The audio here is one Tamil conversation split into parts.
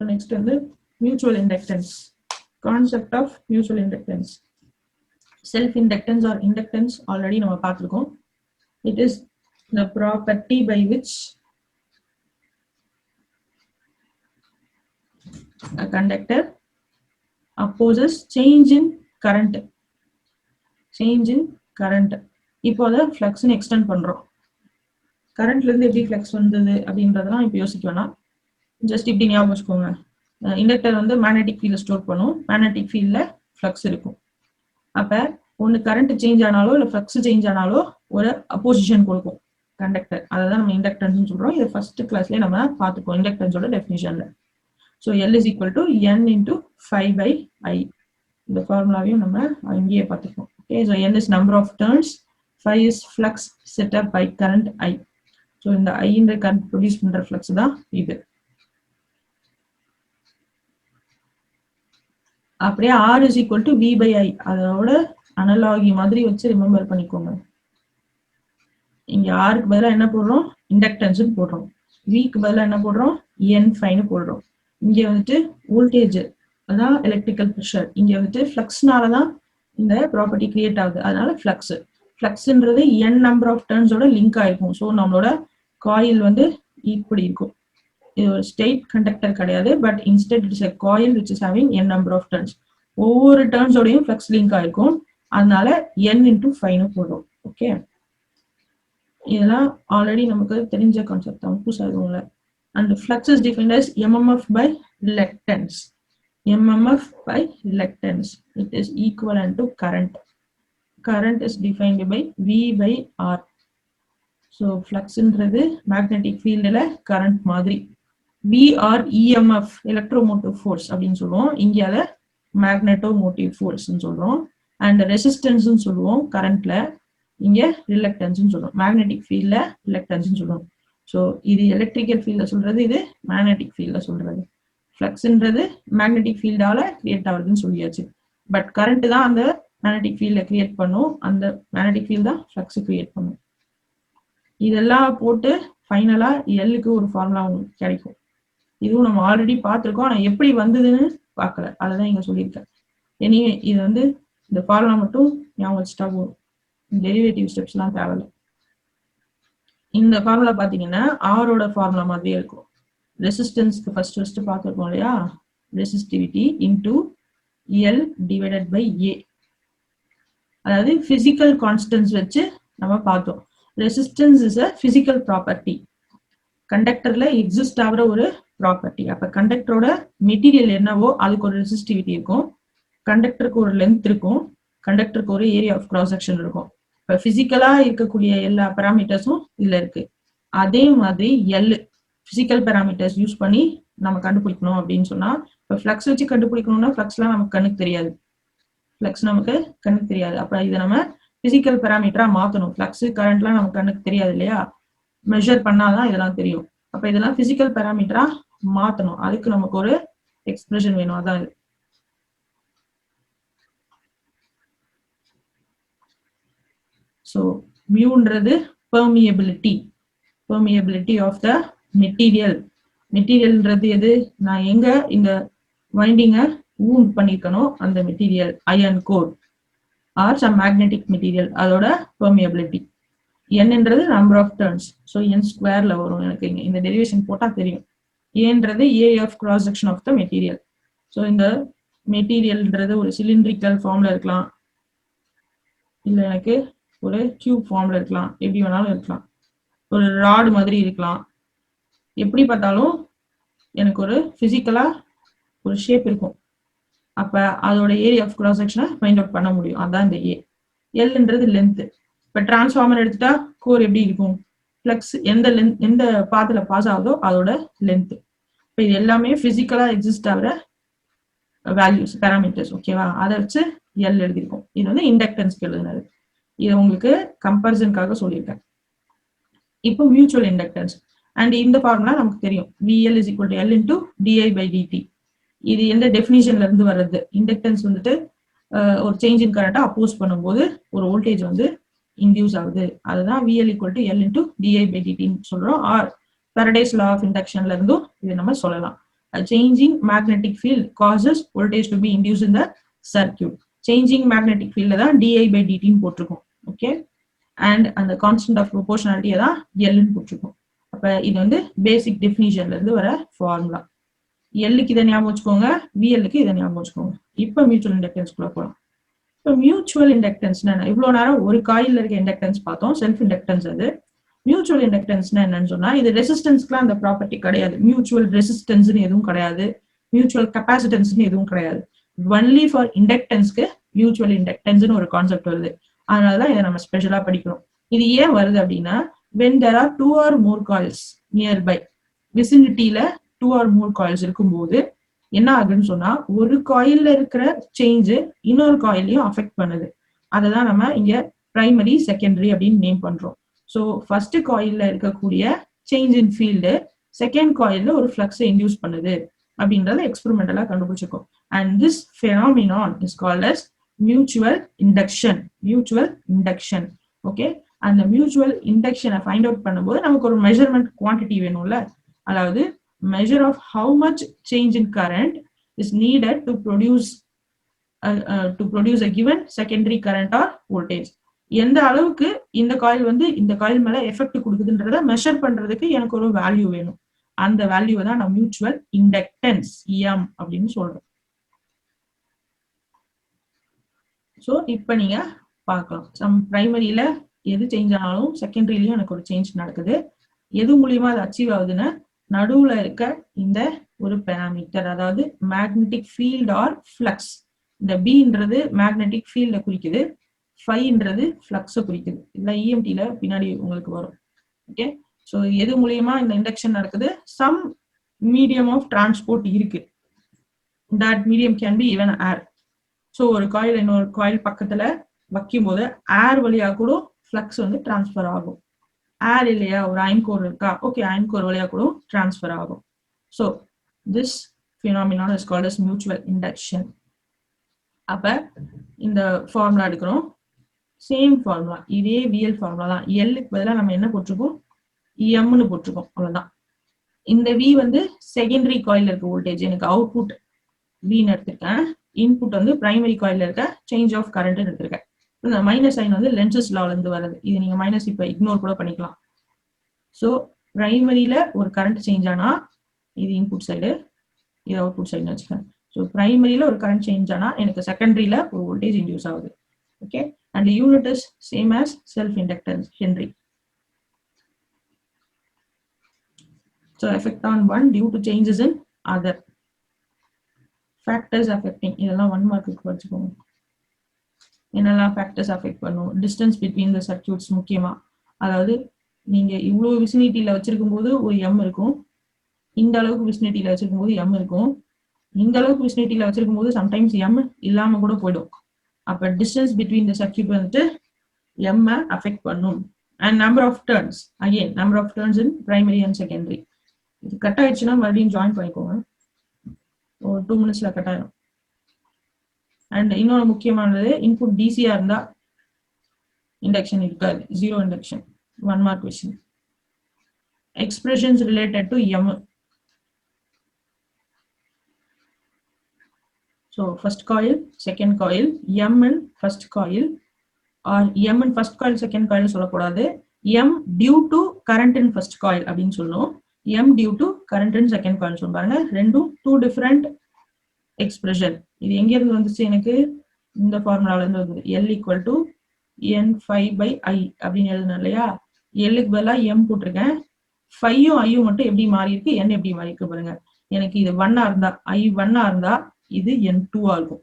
Next வந்து mutual inductance. Concept of mutual inductance. Self inductance or inductance already நம்ம பார்த்திருக்கோம். It is the property by which a conductor opposes change in current. Change in current. இப்போ அதை ஃப்ளக்ஸ்னு எக்ஸ்டெண்ட் பண்றோம். கரண்ட்ல இருந்து எப்படி ஃப்ளக்ஸ் வந்தது அப்படின்றதெல்லாம் இப்போ யோசிக்க வேணாம். ஜஸ்ட் இப்படி ஞாபகம் வச்சுக்கோங்க. இண்டக்டர் வந்து மேக்னெட்டிக் ஃபீல்ட ஸ்டோர் பண்ணும். மேக்னெட்டிக் ஃபீல்ட்ல ஃப்ளக்ஸ் இருக்கும். அப்ப ஒன்னு கரண்ட் சேஞ்ச் ஆனாலோ இல்ல ஃப்ளக்ஸ் சேஞ்ச் ஆனாலோ ஒரு அப்போசிஷன் கொடுக்கும் கண்டக்டர். அதான் நம்ம இண்டக்டன்ஸ் சொல்றோம். இதை ஃபர்ஸ்ட் கிளாஸ்லயே நம்ம பார்த்துப்போம் இண்டக்டன்ஸோட டெஃபினிஷன்ல. So L is equal to N into phi by I. இந்த ஃபார்முலாவையும் நம்ம அங்கேயே பார்த்துப்போம். Okay, so N is number of turns, phi is flux set up by current I. So இந்த ஐன்ற கரண்ட் ப்ரொடியூஸ் பண்ற ஃப்ளக்ஸ் தான் இது. அப்படியே R is equal to V by I. அதோட அனலாகி மாதிரி வச்சு ரிமெம்பர் பண்ணிக்கோங்க. இங்க ஆருக்கு பதிலாக என்ன போடுறோம்? இண்டக்டன்ஸ் போடுறோம். விக்கு பதிலாக என்ன போடுறோம்? என் ஃபைன்னு போடுறோம். இங்க வந்துட்டு வோல்டேஜ் அதான் எலக்ட்ரிக்கல் ப்ரெஷர். இங்க வந்துட்டு ஃப்ளக்ஸ்னாலதான் இந்த ப்ராப்பர்ட்டி கிரியேட் ஆகுது. அதனால ஃப்ளக்ஸ். ஃப்ளக்ஸ்ன்றது என் நம்பர் ஆஃப் டர்ன்ஸோட லிங்க் ஆயிருக்கும். ஸோ நம்மளோட காயில் வந்து இப்படி இருக்கும். இது ஒரு ஸ்ட்ரெயிட் கண்டக்டர் கிடையாது. But instead it's a coil which is having n number of turns. ஒவ்வொரு டர்ன்ஸோடையும் ஃப்ளக்ஸ் லிங்க் ஆயிருக்கும். அதனால n into 5 போடுறோம். ஓகே, இதெல்லாம் ஆல்ரெடி நமக்கு தெரிஞ்ச கான்செப்ட் தான், புதுசா இருக்கும்ல. And flux is defined as MMF by reluctance. MMF by reluctance. It is equivalent to current. Current is defined by V by R. So ஃப்ளக்ஸ்ன்றது மேக்னெட்டிக் ஃபீல்டுல கரண்ட் மாதிரி. VR EMF எலக்ட்ரோமோட்டிவ் ஃபோர்ஸ் அப்படின்னு சொல்லுவோம். இங்க அதை மேக்னெட்டோமோட்டிவ் ஃபோர்ஸ்ன்னு சொல்றோம். அண்ட் ரெசிஸ்டன்ஸ்ன்னு சொல்லுவோம் கரண்ட்ல. இங்க ரிலக்டன்ஸ்ன்னு சொல்லுவோம். மேக்னெட்டிக் ஃபீல்ட்ல ரிலக்டன்ஸ்ன்னு சொல்லுவோம். ஸோ இது எலக்ட்ரிக்கல் ஃபீல்ட்ல சொல்றது, இது மேக்னெட்டிக் ஃபீல்ட்ல சொல்றது. ஃப்ளக்ஸ்ன்றது மேக்னெட்டிக் ஃபீல்டால கிரியேட் ஆகுதுன்னு சொல்லியாச்சு. பட் கரண்ட் தான் அந்த மேக்னெட்டிக் ஃபீல்ட கிரியேட் பண்ணும். அந்த மேக்னெட்டிக் ஃபீல்ட் தான் ஃப்ளக்ஸ் கிரியேட் பண்ணும். இதெல்லாம் போட்டு ஃபைனலா எல்லுக்கு ஒரு ஃபார்முலா உங்களுக்கு கிடைக்கும். இதுவும் நம்ம ஆல்ரெடி பார்த்துருக்கோம். ஆனா எப்படி வந்ததுன்னு பார்க்கல, அதான் இங்க சொல்லியிருக்கேன். எனிவே இது வந்து இந்த ஃபார்முலா மட்டும் ஞாபகம் வச்சுட்டா போதும். டெரிவேட்டிவ் ஸ்டெப்ஸ் எல்லாம் தேவையில்லை. இந்த ஃபார்முலா பாத்தீங்கன்னா ஆரோட ஃபார்முலா மாதிரியே இருக்கும். ரெசிஸ்டன்ஸ்க்கு ஃபர்ஸ்ட் பார்த்துருக்கோம் இல்லையா? Resistivity into L divided by A. அதாவது பிசிக்கல் கான்ஸ்டன்ஸ் வச்சு நம்ம பார்த்தோம். Resistance is a physical property. கண்டக்டர்ல எக்ஸிஸ்ட் ஆகிற ஒரு ப்ராப்பர்ட்டி. அப்ப கண்டக்டரோட மெட்டீரியல் என்னவோ அதுக்கு ஒரு ரெசிஸ்டிவிட்டி இருக்கும். கண்டக்டருக்கு ஒரு லென்த் இருக்கும். கண்டக்டருக்கு ஒரு ஏரியா ஆஃப் கிராஸ் செக்ஷன் இருக்கும். இப்ப பிசிக்கலா இருக்கக்கூடிய எல்லா பேராமீட்டர்ஸும் இதுல இருக்கு. அதே மாதிரி எல் பிசிக்கல் பேராமீட்டர்ஸ் யூஸ் பண்ணி நம்ம கண்டுபிடிக்கணும் அப்படின்னு சொன்னா, இப்ப ஃப்ளக்ஸ் வச்சு கண்டுபிடிக்கணும்னா ஃப்ளக்ஸ்லாம் நமக்கு கண்ணுக்கு தெரியாது. ஃப்ளக்ஸ் நமக்கு கண்ணுக்கு தெரியாது. அப்ப இதை நம்ம பிசிக்கல் பேராமீட்டரா மாத்தணும். ஃப்ளக்ஸ் கரண்ட்லாம் நமக்கு கண்ணுக்கு தெரியாது இல்லையா? மெஷர் பண்ணாதான் இதெல்லாம் தெரியும். அப்ப இதெல்லாம் பிசிக்கல் பேராமீட்டரா மாத்தணும். அதுக்கு நமக்கு ஒரு எக்ஸ்பிரஷன் வேணும். அதான் இது. ஸோ மியூன்றது permeability. Permeability of the material. மெட்டீரியல்ன்றது எது? நான் எங்க இந்த வைண்டிங்கை வூண்ட் பண்ணிருக்கணும் அந்த material, iron core or some magnetic material, அதோட பெர்மியபிலிட்டி. என்னன்றது number of turns. So N ஸ்கொயர்ல வரும். எனக்கு இந்த டெரிவேஷன் போட்டா தெரியும். ஏன்றது area of cross section of the material. So இந்த மெட்டீரியல்ன்றது ஒரு சிலிண்ட்ரிக்கல் ஃபார்ம்ல இருக்கலாம், இல்ல எனக்கு ஒரு டியூப் ஃபார்ம்ல இருக்கலாம், எப்படி வேணாலும் இருக்கலாம். ஒரு ராடு மாதிரி இருக்கலாம். எப்படி பார்த்தாலும் எனக்கு ஒரு பிசிக்கலா ஒரு ஷேப் இருக்கும். அப்ப அதோட ஏரியா ஆஃப் கிராஸ் செக்ஷனை ஃபைண்ட் அவுட் பண்ண முடியும். அதான் இந்த ஏ. எல்ன்றது லென்த். இப்ப டிரான்ஸ்ஃபார்மர் எடுத்துட்டா கோர் எப்படி இருக்கும்? ஃப்ளக்ஸ் எந்த பாத்துல பாஸ் ஆகுதோ அதோட லென்த். இப்ப இது எல்லாமே பிசிக்கலா எக்ஸிஸ்ட் ஆகிற வேல்யூஸ், பேராமீட்டர்ஸ். ஓகேவா? அதை வச்சு எல் எழுதிருக்கோம். இது வந்து இண்டக்டன்ஸ்க்கு எழுதுனது. இது உங்களுக்கு கம்பேரிசனுக்காக சொல்லியிருக்கேன். இப்போ மியூச்சுவல் இண்டக்டன்ஸ். அண்ட் இந்த ஃபார்முலா நமக்கு தெரியும். VL is equal to L into DI by DT. இது எந்த டெஃபினிஷன்ல இருந்து வர்றது? இண்டக்டன்ஸ் வந்துட்டு ஒரு சேஞ்ச் இன் கரண்ட்டை அப்போஸ் பண்ணும்போது ஒரு வோல்டேஜ் வந்து இன்டியூஸ் ஆகுது. அதுதான் VL equal to L into DI by DT சொல்றோம். ஆர் ஃபாரடேஸ் லா ஆஃப் இண்டக்ஷன்ல இருந்தும் இதை நம்ம சொல்லலாம். a changing magnetic field causes voltage to be induced in the circuit. Changing magnetic field தான் di by dt ன்னு போட்டிருக்கோம். ஓகே, அண்ட் அந்த கான்ஸ்டன்ட் ஆஃப் ப்ரொபோர்ஷனாலிட்டியை தான் எல்னு போட்டிருக்கோம். அப்ப இது வந்து பேசிக் டெஃபினிஷன்ல இருந்து வர ஃபார்முலா. எல்லுக்கு இதை ஞாபகம் வச்சுக்கோங்க, விஎல்லுக்கு இதை ஞாபகம் வச்சுக்கோங்க. இப்ப மியூச்சுவல் இண்டக்டன்ஸ் குள்ள போகலாம். இப்போ மியூச்சுவல் இண்டக்டன்ஸ் என்ன? இவ்வளவு நேரம் ஒரு காயில்ல இருக்க இண்டக்டன்ஸ் பார்த்தோம், செல்ஃப் இண்டக்டன்ஸ். அது மியூச்சுவல் இண்டக்டன்ஸ்னா என்னன்னு சொன்னா, இது ரெசிஸ்டன்ஸ்க்குலாம் அந்த ப்ராப்பர்ட்டி கிடையாது. மியூச்சுவல் ரெசிஸ்டன்ஸ்னு எதுவும் கிடையாது, மியூச்சுவல் கெப்பாசிட்டன்ஸ்னு எதுவும் கிடையாது. ஒன்லி ஃபார் இண்டக்டன்ஸ்க்கு மியூச்சுவல் இண்டக்டன்ஸ்னு ஒரு கான்செப்ட் வருது. அதனாலதான் இதை நம்ம ஸ்பெஷலா படிக்கிறோம். இது ஏன் வருது அப்படின்னா, when there are 2 or more coils nearby, விசினிட்டியில 2 or more coils இருக்கும்போது என்ன ஆகுன்னு சொன்னா, ஒரு காயில்ல இருக்கிற சேஞ்ச் இன்னொரு காயிலையும் அஃபெக்ட் பண்ணுது. அததான் நம்ம இங்க பிரைமரி செகண்டரி அப்படின்னு நேம் பண்றோம். ஸோ ஃபர்ஸ்ட் காயில்ல இருக்கக்கூடிய சேஞ்ச் இன் ஃபீல்டு செகண்ட் காயில்ல ஒரு ஃபிளக்ஸை இன்டியூஸ் பண்ணுது அப்படின்றத எக்ஸ்பெரிமெண்டலா கண்டுபிடிச்சிருக்கோம். And this phenomenon is called as mutual induction. Mutual induction. Okay, அந்த மியூச்சுவல் இண்டக்ஷனை ஃபைண்ட் அவுட் பண்ணும்போது நமக்கு ஒரு மெஷர்மெண்ட் குவான்டிட்டி வேணும்ல. அதாவது measure of how much change in current is needed to produce a given secondary current or voltage. எந்த அளவுக்கு இந்த காயில் வந்து இந்த காயில் மேல எஃபெக்ட் கொடுக்குதுன்றத மெஷர் பண்றதுக்கு எனக்கு ஒரு வேல்யூ வேணும். அந்த வேல்யூவை தான் நான் மியூச்சுவல் இண்டக்டன்ஸ் எம் அப்படின்னு சொல்றேன். ஸோ இப்போ நீங்க பார்க்கலாம், சம் பிரைமரியில எது சேஞ்ச் ஆனாலும் செகண்டரியிலயும் எனக்கு ஒரு சேஞ்ச் நடக்குது. எது மூலியமா அது அச்சீவ் ஆகுதுன்னா, நடுவுல இருக்க இந்த ஒரு பேராமீட்டர், அதாவது மேக்னெட்டிக் ஃபீல்ட் ஆர் ஃப்ளக்ஸ். இந்த பின்றது மேக்னெட்டிக் ஃபீல்ட குறிக்குது, ஃபைன்றது ஃப்ளக்ஸை குறிக்குது. இதுல இஎம்டில பின்னாடி உங்களுக்கு வரும். ஓகே, ஸோ எது மூலியமா இந்த இண்டக்ஷன் நடக்குது? சம் மீடியம் ஆஃப் டிரான்ஸ்போர்ட் இருக்கு. That medium can be even air. So ஒரு காயில் இன்னொரு காயில் பக்கத்துல வைக்கும் போது ஏர் வழியா கூட ஃப்ளக்ஸ் வந்து டிரான்ஸ்ஃபர் ஆகும். ஏர் இல்லையா, ஒரு அயன் கோர் இருக்கா, ஓகே, அயன் கோர் வழியா கூட டிரான்ஸ்ஃபர் ஆகும். So this phenomenon is called as mutual induction. அப்ப இந்த ஃபார்முலா எடுக்கிறோம், சேம் ஃபார்முலா, இதே விஎல் ஃபார்முலா தான். எல்லுக்கு பதிலாக நம்ம என்ன போட்டிருக்கோம், எம்னு போட்டிருக்கோம், அவ்வளவுதான். இந்த வி வந்து செகண்டரி காயில இருக்க வோல்டேஜ், எனக்கு அவுட்புட் வின்னு எடுத்திருக்கேன். இன்புட் வந்து பிரைமரி காயில இருக்க சேஞ்ச் ஆஃப் கரண்ட் எடுத்திருக்கேன். இந்த மைனஸ் சைன் வந்து லென்சஸ் லால இருந்து வருது. இது நீங்க மைனஸ் இப்ப இக்னோர் கூட பண்ணிக்கலாம். ஸோ பிரைமரியில ஒரு கரண்ட் சேஞ்ச் ஆனா இது இன்புட் சைடு, இது அவுட்புட் சைடுன்னு வச்சுக்கேன். ஸோ பிரைமரியில ஒரு கரண்ட் சேஞ்ச் ஆனா எனக்கு செகண்டரியில ஒரு வோல்டேஜ் இன்டியூஸ் ஆகுது. Okay, and the unit is same as self inductance, Henry. So effect on one due to changes in other factors affecting. இதெல்லாம் 1 மார்க்குக்கு படிச்சுக்கோங்க. என்னெல்லாம் ஃபேக்டர்ஸ் அஃபெக்ட் பண்ணும்? டிஸ்டன்ஸ் பிட்வீன் த சர்க்யூட்ஸ் முக்கியமா. அதாவது நீங்க இவ்வளவு விசினிட்டியில வச்சிருக்கும் போது ஒரு எம் இருக்கும், இந்த அளவுக்கு விசினிட்டியில வச்சிருக்கும் போது எம் இருக்கும், இந்த அளவுக்கு விசினிட்டியில வச்சிருக்கும் போது சம்டைம்ஸ் எம் இல்லாம கூட போயிடும். அப்ப டிஸ்டன்ஸ் பிட்வீன் த சர்க்யூட் வந்துட்டு எம் அஃபெக்ட் பண்ணும். And number of turns, again number of turns in primary and secondary. இது கட் ஆயிடுச்சுன்னா மறுபடியும் ஜாயின் பண்ணிக்கோங்க, ஒரு 2 மினிட்ஸ்ல கட் ஆயிடும். அண்ட் இன்னொரு முக்கியமானது, இன்புட் டிசியா இருந்தா இண்டக்ஷன் இருக்காது, 0 induction. 1 mark question. Expressions related to M. So first coil, second coil, M in first coil, or M in first coil, second coil சொல்லக்கூடாது. M due to current in first coil அப்படின்னு சொல்லணும். M due to current in second coil சொல்ல பாருங்க. ரெண்டும் 2 different expression. இது எங்க இருந்து வந்துச்சு? எனக்கு இந்த ஃபார்முலால இருந்து வந்தது. L equal to N∅/I அப்படின்னு எழுதுனேன் இல்லையா? Lக்கு பதிலா M போட்டிருக்கேன். ஃபையும் ஐயும் மட்டும் எப்படி மாறி இருக்கு, N எப்படி மாறி இருக்கு பாருங்க. எனக்கு இது 1 இருந்தா, I 1 இருந்தா இது N2 ஆகும்.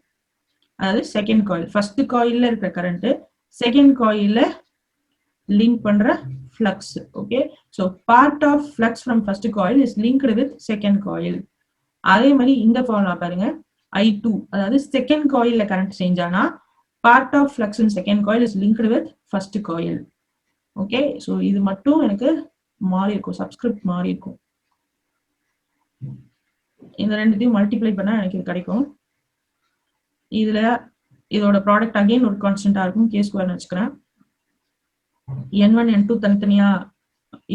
அதாவது செகண்ட் காயில். ஃபர்ஸ்ட் காயில்ல இருக்கிற கரண்ட் செகண்ட் காயில்ல லிங்க் பண்ற flux. Okay, so part of flux from first coil is linked with second coil. அதே மாதிரி இந்த ஃபார்முலா பாருங்க, I2, அதாவது செகண்ட் காயில்ல கரண்ட் சேஞ்ச் ஆனா part of flux in second coil is linked with first coil. Okay, so இது மட்டும் எனக்கு மாறி இருக்கும், சப்ஸ்கிரிப்ட் மாறி இருக்கும். இந்த ரெண்டுத்தையும் மல்டிப்ளை பண்ணா எனக்கு இது கிடைக்கும். இதுல இதோட ப்ராடக்ட் அகைன் ஒரு கான்ஸ்டன்டா இருக்கும், k ஸ்கொயர்னு வச்சுக்கிறேன். N1 N2 தனித்தனியா,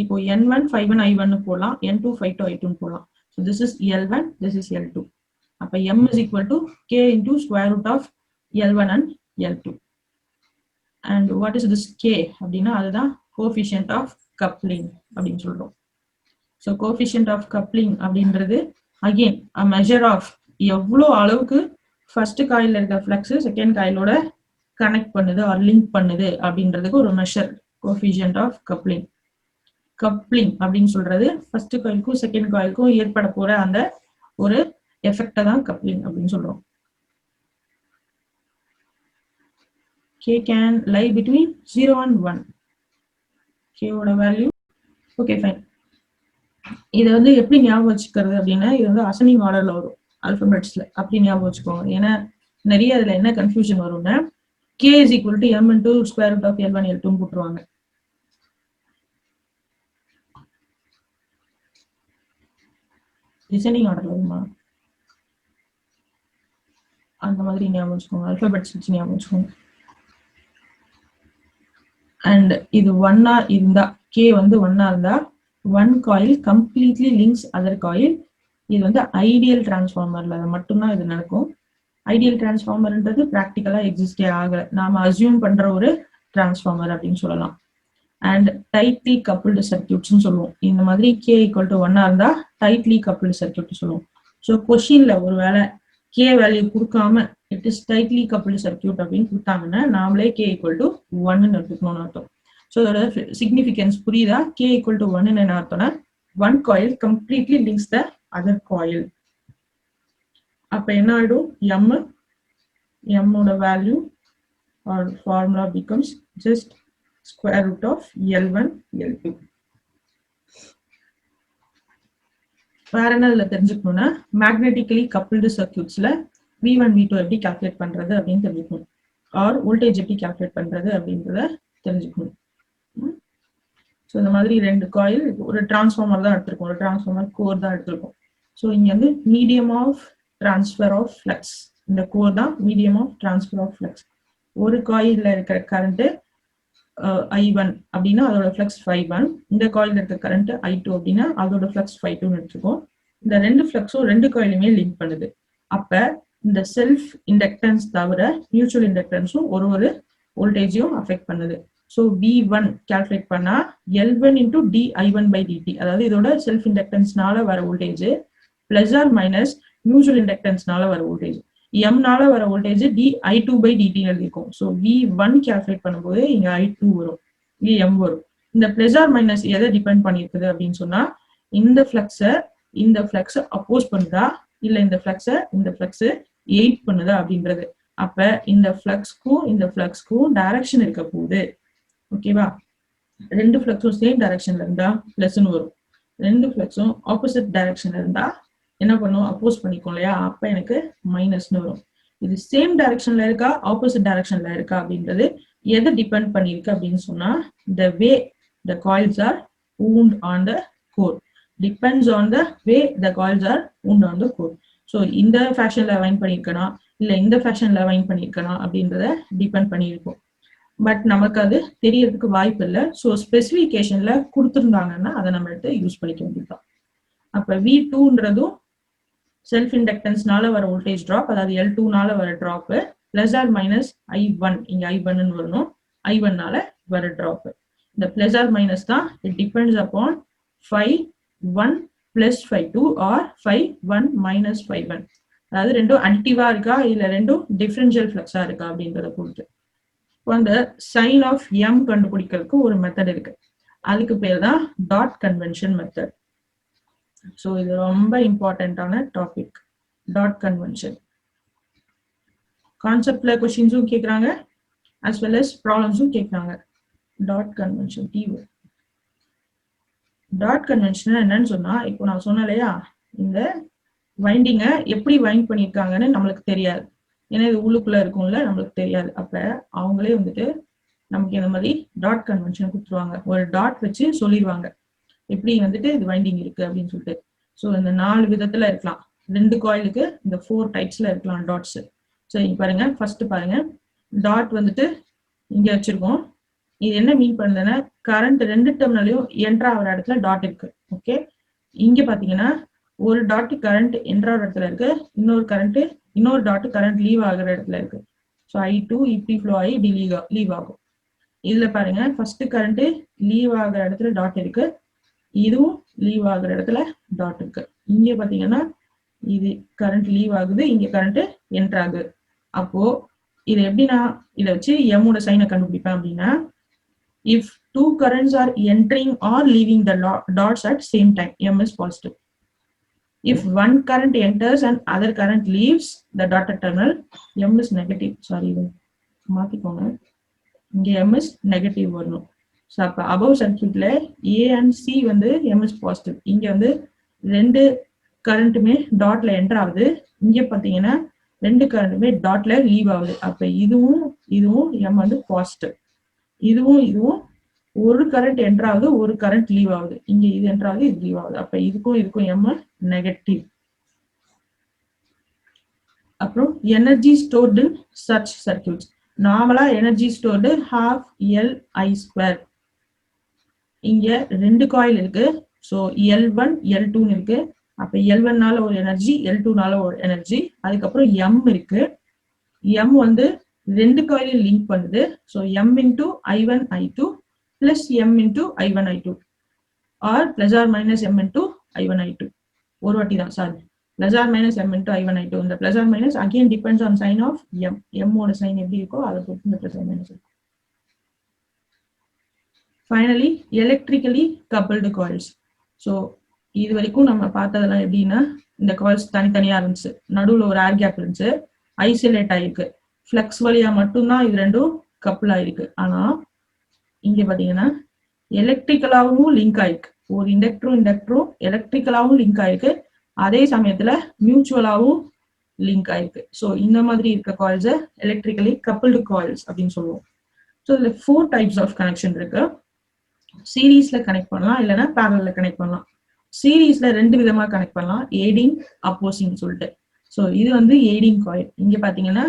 இப்போ N1 ∅1 I1 போடலாம், N2 ∅2 I2 போடலாம். So this is L1, this is L2. அப்ப M is equal to K into square root of L1 and L2. And what is this K? அப்படின்னா அதுதான் coefficient of coupling அப்படின்னு சொல்றோம். So coefficient of coupling அப்படின்றது again a measure of எவ்வளோ அளவுக்கு ஃபர்ஸ்ட் காயில இருக்க ஃப்ளக்ஸ் செகண்ட் காயிலோட கனெக்ட் பண்ணுது ஆர் லிங்க் பண்ணுது அப்படின்றதுக்கு ஒரு measure coefficient of coupling. Coupling அப்படின்னு சொல்றது ஃபர்ஸ்ட் காயிலுக்கும் செகண்ட் காயிலுக்கும் ஏற்பட போற அந்த ஒரு எஃபெக்ட தான் கப்ளிங் அப்படின்னு சொல்றோம். K can lie between 0 and 1. K ஓட வேல்யூ ஓகே ஃபைன். இதை வந்து எப்படி ஞாபகம் வச்சுக்கிறது அப்படின்னா இது வந்து அசனிங் ஆர்டர்ல வரும் ஆல்பபெட்ஸ்ல, அப்படி ஞாபகம் வச்சுக்கோங்க. ஏன்னா நிறைய அதுல என்ன கன்ஃபியூஷன் வரும்னா K is equal to M into square root of L1 L2 போட்டுருவாங்க. டிசைனிங் ஆர்டர்ல வருமா அந்த மாதிரி ஞாபகம் வச்சுக்கோங்க, ஆல்பபெட்ஸ் வச்சு ஞாபகம் வச்சுக்கோங்க. அண்ட் இது ஒன்னா இருந்தா K வந்து ஒன்னா இருந்தா one coil completely links other coil. இது வந்து ஐடியல் டிரான்ஸ்ஃபார்மர்ல மட்டும்தான் இது நடக்கும். ஐடியல் டிரான்ஸ்ஃபார்மர்ன்றது ப்ராக்டிக்கலா எக்ஸிஸ்டே ஆகல, நாம அசியூம் பண்ற ஒரு டிரான்ஸ்ஃபார்மர் அப்படின்னு சொல்லலாம். அண்ட் டைட்லி கப்புள்டு சர்க்கியூட்ஸ்னு சொல்லுவோம். இந்த மாதிரி K ஈக்குவல் டு ஒன்னா இருந்தா டைட்லி கப்புள்டு சர்க்கியூட் சொல்லுவோம். ஸோ கொஸ்டின்ல ஒருவேளை K வேல்யூ கொடுக்காம it is tightly coupled circuit அப்படின்னு கொடுத்தாங்கன்னா நாமளே K ஈக்குவல் டு 1 எடுத்துக்கணும்னு அர்த்தம். ஸோ அதோட சிக்னிஃபிகன்ஸ் புரியுதா? K ஈக்குவல் டு 1 என்ன அர்த்தம்னா one coil completely links the other coil. அப்ப என்ன ஆயிடும்? M ஓட value or formula becomes just square root of L1 L2. வேற என்ன இதுல தெரிஞ்சுக்கணும்னா மேக்னெட்டிக்கலி கப்புள்டு சர்க்கியூட்ஸ்ல V1 V2 எப்படி கால்குலேட் பண்றது அப்படின்னு தெரிஞ்சுக்கணும், ஆர் வோல்டேஜ் எப்படி கால்குலேட் பண்றது அப்படின்றத தெரிஞ்சுக்கணும். ஸோ இந்த மாதிரி ரெண்டு காயில் ஒரு டிரான்ஸ்ஃபார்மர் தான் எடுத்திருக்கோம், ஒரு டிரான்ஸ்ஃபார்மர் கோர் தான் எடுத்திருக்கோம். ஸோ இங்க வந்து medium of transfer of flux, இந்த கோர் தான் medium of transfer of flux. ஒரு காயில்ல இருக்கிற கரண்ட் I1 அப்படின்னா அதோட ஃப்ளக்ஸ் ∅1, இந்த காயில இருக்க கரண்ட் I2 அப்படின்னா அதோட ஃப்ளக்ஸ் ∅2 எடுத்துருக்கோம். இந்த ரெண்டு ஃப்ளக்ஸும் ரெண்டு காயிலுமே லிங்க் பண்ணுது. அப்ப இந்த செல்ஃப் இண்டக்டன்ஸ் தவிர மியூச்சுவல் இண்டக்டன்ஸும் ஒரு வோல்டேஜையும் அஃபெக்ட் பண்ணுது. ஸோ V1 கால்குலேட் பண்ணா L1 into dI1/dt, அதாவது இதோட செல்ஃப் இண்டக்டன்ஸ்னால வர voltage plus or minus mutual இண்டக்டன்ஸ்னால வர வோல்டேஜ், M-னால வர voltage dI2/dt எழுதிருக்கும். So V1 calculate பண்ணும்போது இங்க I2 வரும், இங்க M வரும். இந்த பிளஸ் ஆர் மைனஸ் எதை டிபெண்ட் பண்ணிருக்குது அப்படின்னு சொன்னா இந்த ஃபிளக்ஸ அப்போஸ் பண்ணுதா இல்ல இந்த ஃபிளக்ஸ் எயிட் பண்ணுதா அப்படின்றது. அப்ப இந்த ஃபிளக்ஸ்க்கும் டைரக்ஷன் இருக்க போகுது. ஓகேவா? ரெண்டு ஃபிளக்ஸும் சேம் டைரக்ஷன்ல இருந்தா பிளஸ்ன்னு வரும், ரெண்டு ஃபிளக்ஸும் ஆப்போசிட் டைரக்ஷன்ல இருந்தா என்ன பண்ணும்? அப்போஸ் பண்ணிக்கும் இல்லையா? அப்ப எனக்கு மைனஸ்னு வரும். இது சேம் டைரக்ஷன்ல இருக்கா ஆப்போசிட் டைரக்ஷன்ல இருக்கா அப்படின்றது எதை டிபெண்ட் பண்ணிருக்கு அப்படின்னு சொன்னா the way the coils are wound on the core depends on the way the coils are wound on the core. So இந்த ஃபேஷன்ல வைண்ட் பண்ணிருக்கனா இல்ல இந்த ஃபேஷன்ல வைண்ட் பண்ணிருக்கனா அப்படின்றத டிபெண்ட் பண்ணியிருக்கும். பட் நமக்கு அது தெரியறதுக்கு வாய்ப்பு இல்லை. ஸோ ஸ்பெசிஃபிகேஷன்ல கொடுத்துருந்தாங்கன்னா அதை நம்ம எடுத்து யூஸ் பண்ணிக்க வேண்டியதுதான். அப்ப V2ன்றதும் செல்ஃப் இண்டக்டன்ஸ்னால வர வோல்டேஜ் ட்ராப், அதாவது L2னால வர drop plus or minus I1, இங்க I1 வரணும், I1னால வர ட்ராப். இந்த பிளஸ் ஆர் மைனஸ் தான் it depends upon ∅1 plus ∅2 or ∅1 minus ∅1, அதாவது ரெண்டும் அடிட்டிவா இருக்கா இல்ல ரெண்டும் டிஃபரன்ஷியல் ஃப்ளக்ஸா இருக்கா அப்படின்றத பொறுத்து. இப்போ அந்த சைன் ஆஃப் M கண்டுபிடிக்கிறதுக்கு ஒரு மெத்தட் இருக்கு, அதுக்கு பேர் தான் டாட் கன்வென்ஷன் மெத்தட். ஸோ இது ரொம்ப இம்பார்ட்டன்டான டாபிக், டாட் கன்வென்ஷன். கான்செப்ட்ல கொஸ்டின்ஸும் கேட்குறாங்க as well as ப்ராப்ளம்ஸும் கேட்குறாங்க. Dot convention keyword. Dot convention என்னன்னு சொன்னா இப்போ நான் சொன்னேன் இல்லையா, இந்த வைண்டிங்கை எப்படி வைண்ட் பண்ணியிருக்காங்கன்னு நம்மளுக்கு தெரியாது, ஏன்னா இது உள்ளுக்குள்ள இருக்கும்ல, நம்மளுக்கு தெரியாது. அப்ப அவங்களே வந்துட்டு நமக்கு இந்த மாதிரி டாட் கன்வென்ஷன் கொடுத்துருவாங்க, ஒரு டாட் வச்சு சொல்லிடுவாங்க எப்படி வந்துட்டு இது வைண்டிங் இருக்கு அப்படின்னு சொல்லிட்டு. ஸோ இந்த 4 விதத்துல இருக்கலாம், ரெண்டு காயிலுக்கு இந்த 4 டைப்ஸ்ல இருக்கலாம் டாட்ஸ். ஸோ இங்க பாருங்க, ஃபர்ஸ்ட் பாருங்க, டாட் வந்துட்டு இங்க வச்சிருக்கோம். இது என்ன மீன் பண்ணுதுன்னா கரண்ட் ரெண்டு டெர்மினலையும் என்ட்ரு ஆகிற இடத்துல டாட் இருக்கு. ஓகே, இங்க பாத்தீங்கன்னா ஒரு டாட் கரண்ட் என்ட்ரு ஆகிற இடத்துல இருக்கு, இன்னொரு டாட் கரண்ட் லீவ் ஆகிற இடத்துல இருக்கு. ஸோ I2 இப்படி ஃப்ளோ ஆகி இப்படி லீவ் ஆகும். இதுல பாருங்க ஃபர்ஸ்ட் கரண்ட் லீவ் ஆகிற இடத்துல டாட் இருக்கு, இதுவும் லீவ் ஆகுற இடத்துல டாட் இருக்கு. இங்க பாத்தீங்கன்னா இது கரண்ட் லீவ் ஆகுது, இங்க கரண்ட் என்டர் ஆகுது. அப்போ இது எப்படி நான் இதை வச்சு m ஓட சைனை கண்டுபிடிப்பேன் அப்படின்னா, if two currents are entering or leaving the dots at same time, m is positive. If one current enters and other current leaves the dotted terminal, m is negative. Sorry, மாத்திக்கோங்க, இங்க m is negative வரணும். ஸோ அப்போ அபவ் சர்க்கியூட்ல ஏ அண்ட் சி வந்து m is positive. இங்க வந்து ரெண்டு கரண்ட்டுமே டாட்ல என்டர் ஆகுது, இங்க பாத்தீங்கன்னா ரெண்டு கரண்ட்டுமே டாட்ல லீவ் ஆகுது. அப்ப இதுவும் m வந்து பாசிட்டிவ், இதுவும் ஒரு கரண்ட் என்டர் ஆகுது, ஒரு கரண்ட் லீவ் ஆகுது, இங்க இது என்டர் ஆகுது, இது லீவ் ஆகுது. அப்ப இதுக்கும் m நெகட்டிவ். அப்புறம் energy stored in such circuits. நார்மலா எனர்ஜி ஸ்டோர்டு half Li². இங்க ரெண்டு காயில் இருக்கு, ஸோ L1 L2 இருக்கு. அப்ப L1னால ஒரு எனர்ஜி, L2னால ஒரு எனர்ஜி. அதுக்கப்புறம் m இருக்கு, m வந்து ரெண்டு காயிலையும் லிங்க் பண்ணுது. So m into I1 I2 plus m into I1 I2 or plus or minus m into I1 I2. ஒரு வாட்டி தான், sorry, plus or minus m into I1 I2. இந்த plus or minus again depends on sign of m. m ஓட சைன் எப்படி இருக்கோ அதை பொறுத்து இந்த பிளஸ் ஆர் மைனஸ் இருக்கும். Finally electrically coupled coils. So இது வரைக்கும் நம்ம பார்த்ததெல்லாம் எப்படின்னா, இந்த காயில்ஸ் தனித்தனியா இருந்துச்சு, நடுவில் ஒரு ஏர் கேப் இருந்துச்சு, ஐசோலேட் ஆயிருக்கு, ஃப்ளக்ஸ் வழியா மட்டும்தான் இது ரெண்டும் கப்பிள் ஆயிருக்கு. ஆனா இங்க பாத்தீங்கன்னா எலக்ட்ரிக்கலாவும் லிங்க் ஆயிருக்கு, ஒரு இண்டக்டரும் எலக்ட்ரிக்கலாவும் லிங்க் ஆயிருக்கு, அதே சமயத்துல மியூச்சுவலாவும் லிங்க் ஆயிருக்கு. ஸோ இந்த மாதிரி இருக்க காயில்ஸை எலக்ட்ரிக்கலி கப்பிள்டு காயில்ஸ் அப்படின்னு சொல்லுவோம். ஸோ இதுல 4 டைப்ஸ் ஆஃப் கனெக்ஷன் இருக்கு. சீரீஸ்ல கனெக்ட் பண்ணலாம், இல்லைன்னா பேரல்ல கனெக்ட் பண்ணலாம். சீரீஸ்ல ரெண்டு விதமா கனெக்ட் பண்ணலாம், ஏடிங் அப்போசிங் சொல்லிட்டு. ஸோ இது வந்து ஏடிங் காயில். இங்க பாத்தீங்கன்னா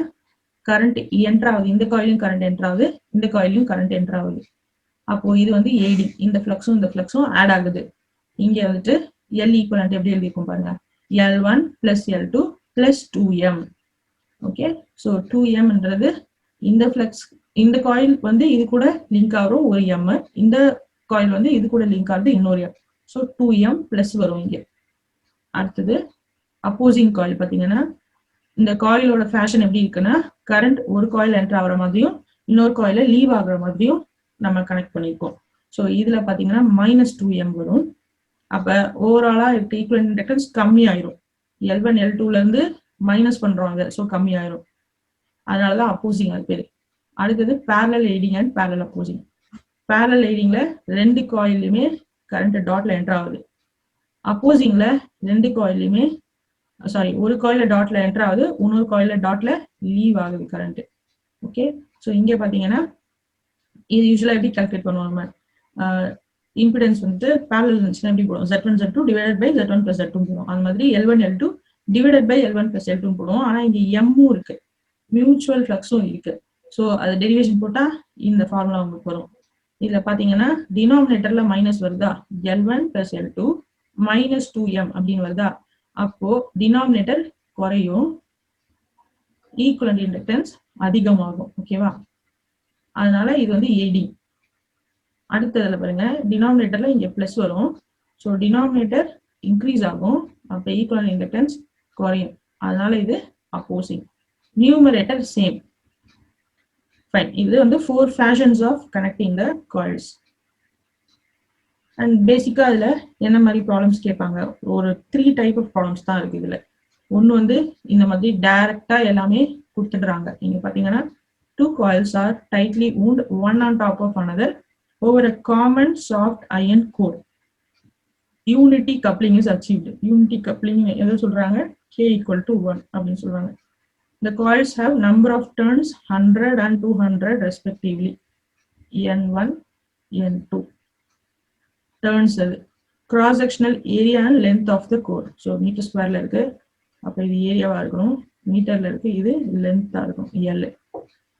கரண்ட் என்டர் ஆகுது, இந்த காயிலும் கரண்ட் என்டர் ஆகுது, இந்த காயிலும் கரண்ட் என்டர் ஆகுது. அப்போ இது வந்து ஏடிங், இந்த ஃப்ளக்ஸும் ஆட் ஆகுது. இங்க வந்துட்டு எல் ஈக்குவலன்ட் எப்படி எழுதிருக்கும் பாருங்க, L1 plus L2 plus 2m. Okay, so 2mன்றது இந்த ஃப்ளக்ஸ், இந்த காயில் வந்து இது கூட லிங்க் ஆகும் ஒரு m, இந்த காயில் வந்து இது கூட லிங்க் ஆகுது இன்னொரு m. ஸோ 2m பிளஸ் வரும் இங்க. அடுத்தது அப்போசிங் காயில். பாத்தீங்கன்னா இந்த காயிலோட ஃபேஷன் எப்படி இருக்குன்னா, கரண்ட் ஒரு காயில் என்டர் ஆகிற மாதிரியும் இன்னொரு காயில லீவ் ஆகுற மாதிரியும் நம்ம கனெக்ட் பண்ணிருக்கோம். ஸோ இதுல பாத்தீங்கன்னா -2m வரும். அப்ப ஓவராலா ஈக்குவலன்ட் இண்டக்டன்ஸ் கம்மி ஆயிரும், L1 L2ல இருந்து மைனஸ் பண்றாங்க, ஸோ கம்மி ஆயிரும். அதனாலதான் அப்போசிங் அது பேரு. அடுத்தது parallel aiding and parallel opposing. Parallel எய்டிங்ல ரெண்டு காயிலுமே கரண்ட் டாட்ல என்டர் ஆகுது, அப்போசிங்ல ரெண்டு காயிலுமே ஒரு காயில டாட்ல என்டர் ஆகுது, இன்னொரு காயில டாட்ல லீவ் ஆகுது கரண்ட். ஓகே, ஸோ இங்க பாத்தீங்கன்னா இது யூஸ்வலா எப்படி கால்குலேட் பண்ணுவோம், நம்ம இம்பிடன்ஸ் வந்து பேரலல் இருந்துச்சுன்னா எப்படி போடும், Z1 Z2 divided by Z1 plus Z2 போடும். அந்த மாதிரி L1 L2 divided by L1 plus L2 போடுவோம். ஆனா இங்க எம்மும் இருக்கு, மியூச்சுவல் ஃப்ளக்ஸும் இருக்கு. ஸோ அது டெரிவேஷன் போட்டா இந்த ஃபார்முலா உங்களுக்கு வரும். இதுல பாத்தீங்கன்னா டினாமினேட்டர்ல மைனஸ் வருதா, L1 plus L2 minus 2m அப்படின்னு வருதா, அப்போ டினாமினேட்டர் குறையும், ஈக்குவலன்ட் இண்டக்டன்ஸ் அதிகமாகும். ஓகேவா, அதனால இது வந்து ஏடி. அடுத்ததுல பாருங்க, டினாமினேட்டர்ல இங்க பிளஸ் வரும், ஸோ டினாமினேட்டர் இன்க்ரீஸ் ஆகும், அப்ப ஈக்குவலன்ட் இண்டக்டன்ஸ் குறையும், அதனால இது அப்போசிங். Numerator same. ஃபைன், இது வந்து 4 fashions of connecting the coils. And பேசிக்கா இதுல என்ன மாதிரி ப்ராப்ளம்ஸ் கேட்பாங்க, ஒரு 3 டைப் ஆஃப் ப்ராப்ளம்ஸ் தான் இருக்கு இதுல. ஒன்னு வந்து இந்த மாதிரி டைரக்டா எல்லாமே கொடுத்துடுறாங்க. நீங்க பாத்தீங்கன்னா 2 coils are tightly wound one on top of another over a common soft iron core. Unity coupling is achieved. Unity coupling எதை சொல்றாங்க, K equal to 1 அப்படின்னு சொல்றாங்க. The coils have number of turns 100 and 200 respectively. N1 N2 turns. Cross sectional area and length of the core. So meter square ல இருக்கு, அப்ப இது ஏரியாவா இருக்கணும், மீட்டர்ல இருக்கு, இது லென்த்தா இருக்கும் L.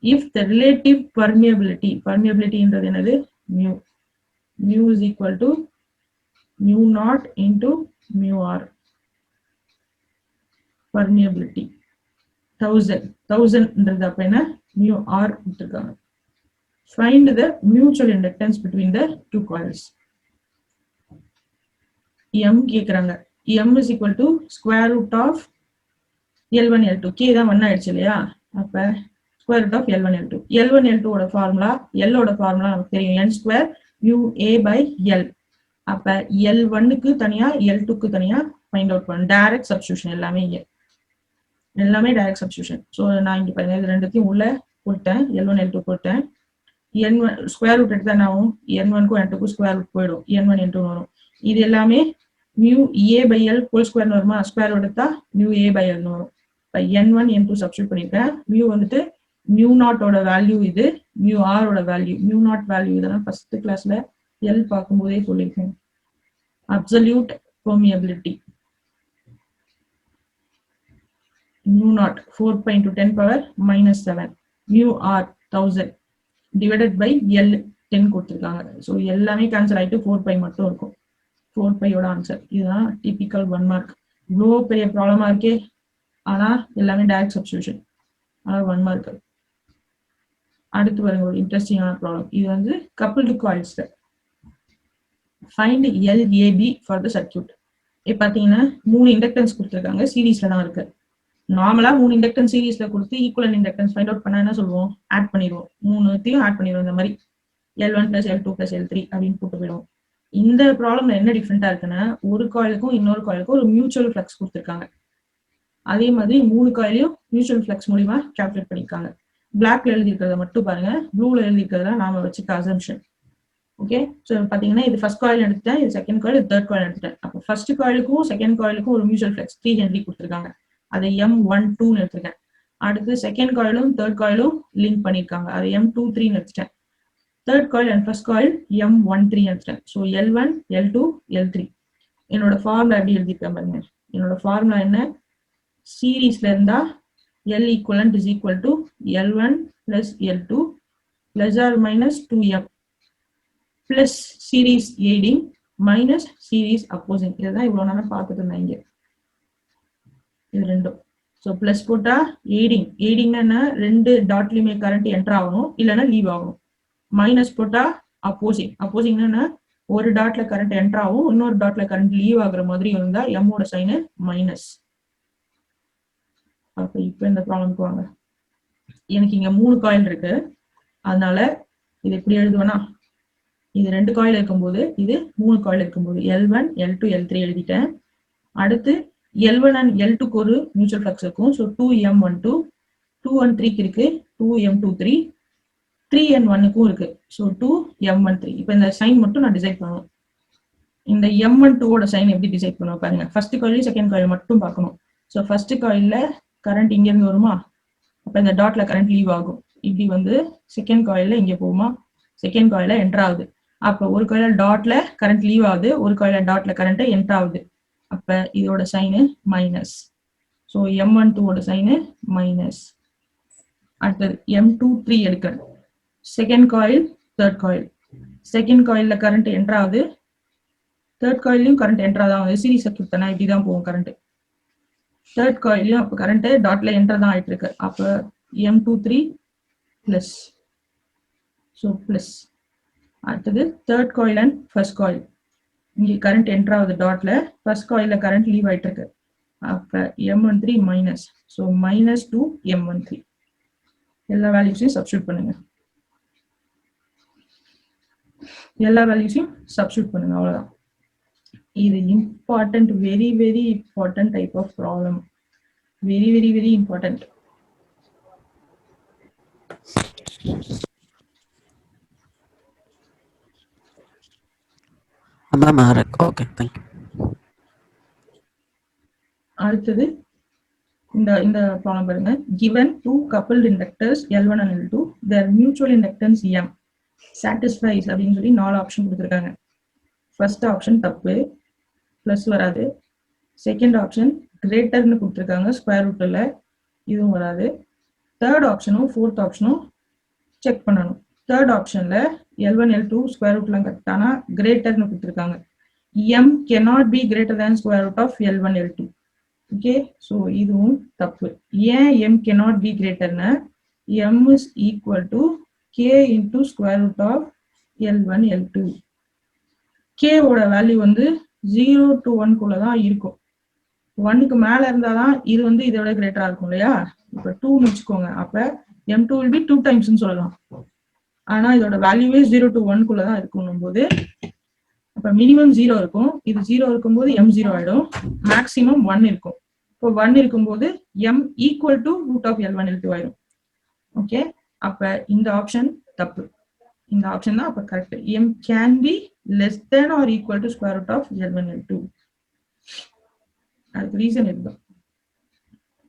If the relative permeability என்றது என்னது, mu is equal to mu naught into mu r. permeability 1000 அப்ப என்ன mu r கொடுத்திருக்காங்க. Find the mutual inductance between the two coils. M கேக்குறாங்க. M is equal to square root of L1 L2. K தான் 1 ஆயிடுச்சு இல்லையா? அப்ப square root of L1 L2. L1 L2 ஓட ஃபார்முலா, L ஓட ஃபார்முலா நமக்கு தெரியும். N square mu A by L. அப்ப L1 க்கு தனியா L2 க்கு தனியா ஃபைண்ட் அவுட் பண்ணணும். டைரக்ட் சப்ஸ்டிடியூஷன் எல்லாமே இங்க. எல்லாமே டைரக்ட் சப்ஸ்டிடியூஷன். சோ நான் இங்க பாருங்க இது ரெண்டுத்தையும் உள்ள போட்டேன். L1 L2 போட்டேன். N1 ஸ்கொயர் ரூட் எடுத்தா என்ன ஆகும்? N1 க்கும் N2 க்கும் ஸ்கொயர் ரூட் போயிடும். N1 N2 வரும். இது எல்லாமே mu A by L whole square வருமா? ஸ்கொயர் ரூட் எடுத்தா mu A by L வரும். இப்ப N1 N2 சப்ஸ்டிடியூட் பண்ணிருக்கேன். mu வந்துட்டு mu நாட் ஓட வேல்யூ இது, mu r ஓட வேல்யூ. mu நாட் வேல்யூ இதெல்லாம் ஃபர்ஸ்ட் கிளாஸ்ல L பார்க்கும்போதே சொல்லிருக்கேன். Absolute permeability mu naught 4 pi into 10 power minus 7 mu r 1000 divided by L 10 கொடுத்திருக்காங்க. சோ எல்லாமே கேன்சல் ஆயிட்டு 4 pi மட்டும் இருக்கும். 4 pi ஓட ஆன்சர். இதுதான் டிபிக்கல் 1 மார்க். இவ்வளோ பெரிய ப்ராப்ளமா இருக்கே, ஆனா எல்லாமே டைரக்ட் சப்ஸ்டிடியூஷன். ஆனா 1 மார்க். அடுத்து பாருங்க ஒரு இன்ட்ரெஸ்டிங்கான ப்ராப்ளம். இது வந்து coupled coils. Find LAB for the circuit. இப்போ பாத்தீங்கன்னா 3 இண்டக்டன்ஸ் கொடுத்திருக்காங்க, சீரிஸ்ல தான் இருக்கு. நார்மலா 3 இண்டக்டன்ஸ் சீரிஸ்ல கொடுத்து ஈக்குவலன்ட் இண்டக்டன்ஸ் ஃபைண்ட் அவுட் பண்ணா என்ன சொல்லுவோம்? ஆட் பண்ணிடுவோம். 3த்தையும் ஆட் பண்ணிடுவோம். இந்த மாதிரி L1 plus L2 plus L3 அப்படின்னு போட்டு போயிடுவோம். இந்த ப்ராப்ளம்ல என்ன டிஃபரெண்டா இருக்குன்னா, ஒரு காயிலுக்கும் இன்னொரு காயிலுக்கும் ஒரு மியூச்சுவல் ஃப்ளக்ஸ் கொடுத்திருக்காங்க. அதே மாதிரி 3 காயிலையும் மியூச்சுவல் ஃப்ளக்ஸ் மூலியமா கால்குலேட் பண்ணிருக்காங்க. பிளாக்ல எழுதி இருக்கிறத மட்டும் பாருங்க, ப்ளூல எழுதி இருக்கிறதா நாம வச்சுக்க அசம்ஷன். ஓகே, சோ பாத்தீங்கன்னா இது ஃபர்ஸ்ட் காயில் எடுத்துட்டேன், இது செகண்ட் காயில், இது தேர்ட் காயில் எடுத்துட்டேன். அப்போ ஃபர்ஸ்ட் காயிலுக்கும் செகண்ட் காயிலுக்கும் ஒரு மியூச்சுவல் ஃப்ளக்ஸ் 3 ஹென்ரி கொடுத்திருக்காங்க. அதை M12 எடுத்துருக்கேன். அடுத்து செகண்ட் காயிலும் தேர்ட் காயிலும் லிங்க் பண்ணிருக்காங்க. அதை M23 எடுத்துட்டேன். Third coil and first coil M13 எடுத்துட்டேன். So L1 L2 L3. என்னோட ஃபார்முலா எப்படி எழுதிருக்கேன் பாருங்க. என்னோட ஃபார்முலா என்ன? சீரீஸ்ல இருந்தா L equivalent is equal to L1 plus L2 plus or minus 2M plus series aiding minus series opposing. இதுதான் இவ்வளவு நேரம் பார்த்துட்டு இருந்தேன் இங்க. இது ரெண்டும். ஸோ பிளஸ் போட்டா எய்டிங். எய்டிங்னா ரெண்டு டாட்லயுமே கரண்ட் என்டர் ஆகணும், இல்லைன்னா லீவ் ஆகணும். மைனஸ் போட்டா அப்போசிங். அப்போசிங்னா ஒரு டாட்ல கரண்ட் என்டர் ஆகும், இன்னொரு டாட்ல கரண்ட் லீவ் ஆகுற மாதிரி இருந்தா எம்மோட சைனு மைனஸ். அப்ப இப்ப இந்த ப்ராப்ளம்க்கு வாங்க. எனக்கு இங்க 3 காயில் இருக்கு, அதனால இது எப்படி எழுதுவேன்னா, இது 2 காயில் இருக்கும்போது இது 3 காயில் இருக்கும்போது L1 L2 L3 எழுதிட்டேன். அடுத்து L1 and L2க்கு ஒரு மியூச்சுவல் ஃப்ளக்ஸ் இருக்கும். ஸோ 2M12, 213க்கு இருக்கு, 2M23, 3N1க்கும் இருக்கு. So 2M13. இப்போ இந்த சைன் மட்டும் நான் டிசைட் பண்ணணும். இந்த M12ஓட சைன் எப்படி டிசைட் பண்ணுவோம் பாருங்க. ஃபர்ஸ்ட் காயில் செகண்ட் காயில் மட்டும் பார்க்கணும். ஸோ ஃபர்ஸ்ட் காயில்ல கரண்ட் இங்க இருந்து வருமா, அப்ப இந்த டாட்ல கரண்ட் லீவ் ஆகும். இப்படி வந்து செகண்ட் காயில்ல இங்க போகுமா, செகண்ட் காயில என்டர் ஆகுது. அப்ப ஒரு காயில டாட்ல கரண்ட் லீவ் ஆகுது, ஒரு காயில டாட்ல கரண்ட் என்டர் ஆகுது. அப்ப இதோட சைனு மைனஸ். ஸோ M12ஓட சைனு மைனஸ். அடுத்தது M23 எடுக்கிறேன். Second coil third coil. Second காயில்ல கரண்ட் என்டர் ஆகுது, தேர்ட் காயிலையும் கரண்ட் என்டர் ஆகுது. சீரிஸ் சர்க்யூட் தானே, இப்படிதான் போகும் கரண்ட். தேர்ட் காயிலையும் அப்ப கரண்ட் டாட்ல என்டர் தான் ஆயிட்டு இருக்கு. அப்ப M23 பிளஸ். So plus. அடுத்தது third coil and first coil. இங்க கரண்ட் என்டர் ஆகுது டாட்ல, ஃபர்ஸ்ட் காயில்ல கரண்ட் லீவ் ஆயிட்டு இருக்கு. அப்ப M13 minus. So minus 2 M13. எல்லா வேல்யூஸையும் சப்ஸ்டியூட் பண்ணுங்க. எல்லா வேல்யூஸையும் சப்ஸ்டியூட் பண்ணுங்க, அவ்வளவுதான். இது important, very very important type of problem. Very very very important. Okay, thank you. அடுத்தது இந்த ப்ராப்ளம் பாருங்க. given two coupled inductors L1 and L2, their mutual inductance M satisfies அப்படின்னு சொல்லி 4 ஆப்ஷன் கொடுத்துருக்காங்க. ஃபர்ஸ்ட் ஆப்ஷன் தப்பு, பிளஸ் வராது. செகண்ட் ஆப்ஷன் கிரேட்டர்னு கொடுத்துருக்காங்க, ஸ்கொயர் ரூட்ல, இதுவும் வராது. தேர்ட் ஆப்ஷனும் ஃபோர்த் ஆப்ஷனும் செக் பண்ணணும். தேர்ட் ஆப்ஷன்ல L1 L2 ஸ்கொயர் ரூட்லாம் கரெக்டானா கிரேட்டர்னு கொடுத்துருக்காங்க. M cannot be greater than square root of L1 L2. Okay, so இதுவும் தப்பு. ஏன் m cannot be greaterனா m is equal to k into square root of L1 L2. k ஓட வேல்யூ வந்து 0 to 1 குள்ள தான் இருக்கும். 1க்கு மேல இருந்தாதான் இது வந்து இதை விட கிரேட்டரா இருக்கும் இல்லையா? இப்ப 2ன்னு வச்சுக்கோங்க. அப்ப m2 will be 2 times சொல்லலாம். ஆனா இதோட வேல்யூவே 0 to 1 குள்ள தான் இருக்கணும் போது அப்ப மினிமம் 0 இருக்கும். இது 0 இருக்கும்போது m 0 ஆயிடும். மேக்ஸிமம் 1 இருக்கும். இப்போ 1 இருக்கும்போது m equal to root of L1 L2 ஆயிடும். ஓகே, அப்ப இந்த ஆப்ஷன் தப்பு. இந்த ஆப்ஷன் தான் அப்ப correct. m can be less than or equal to square root of L1 L2. அதுக்கு ரீசன் இதுதான்.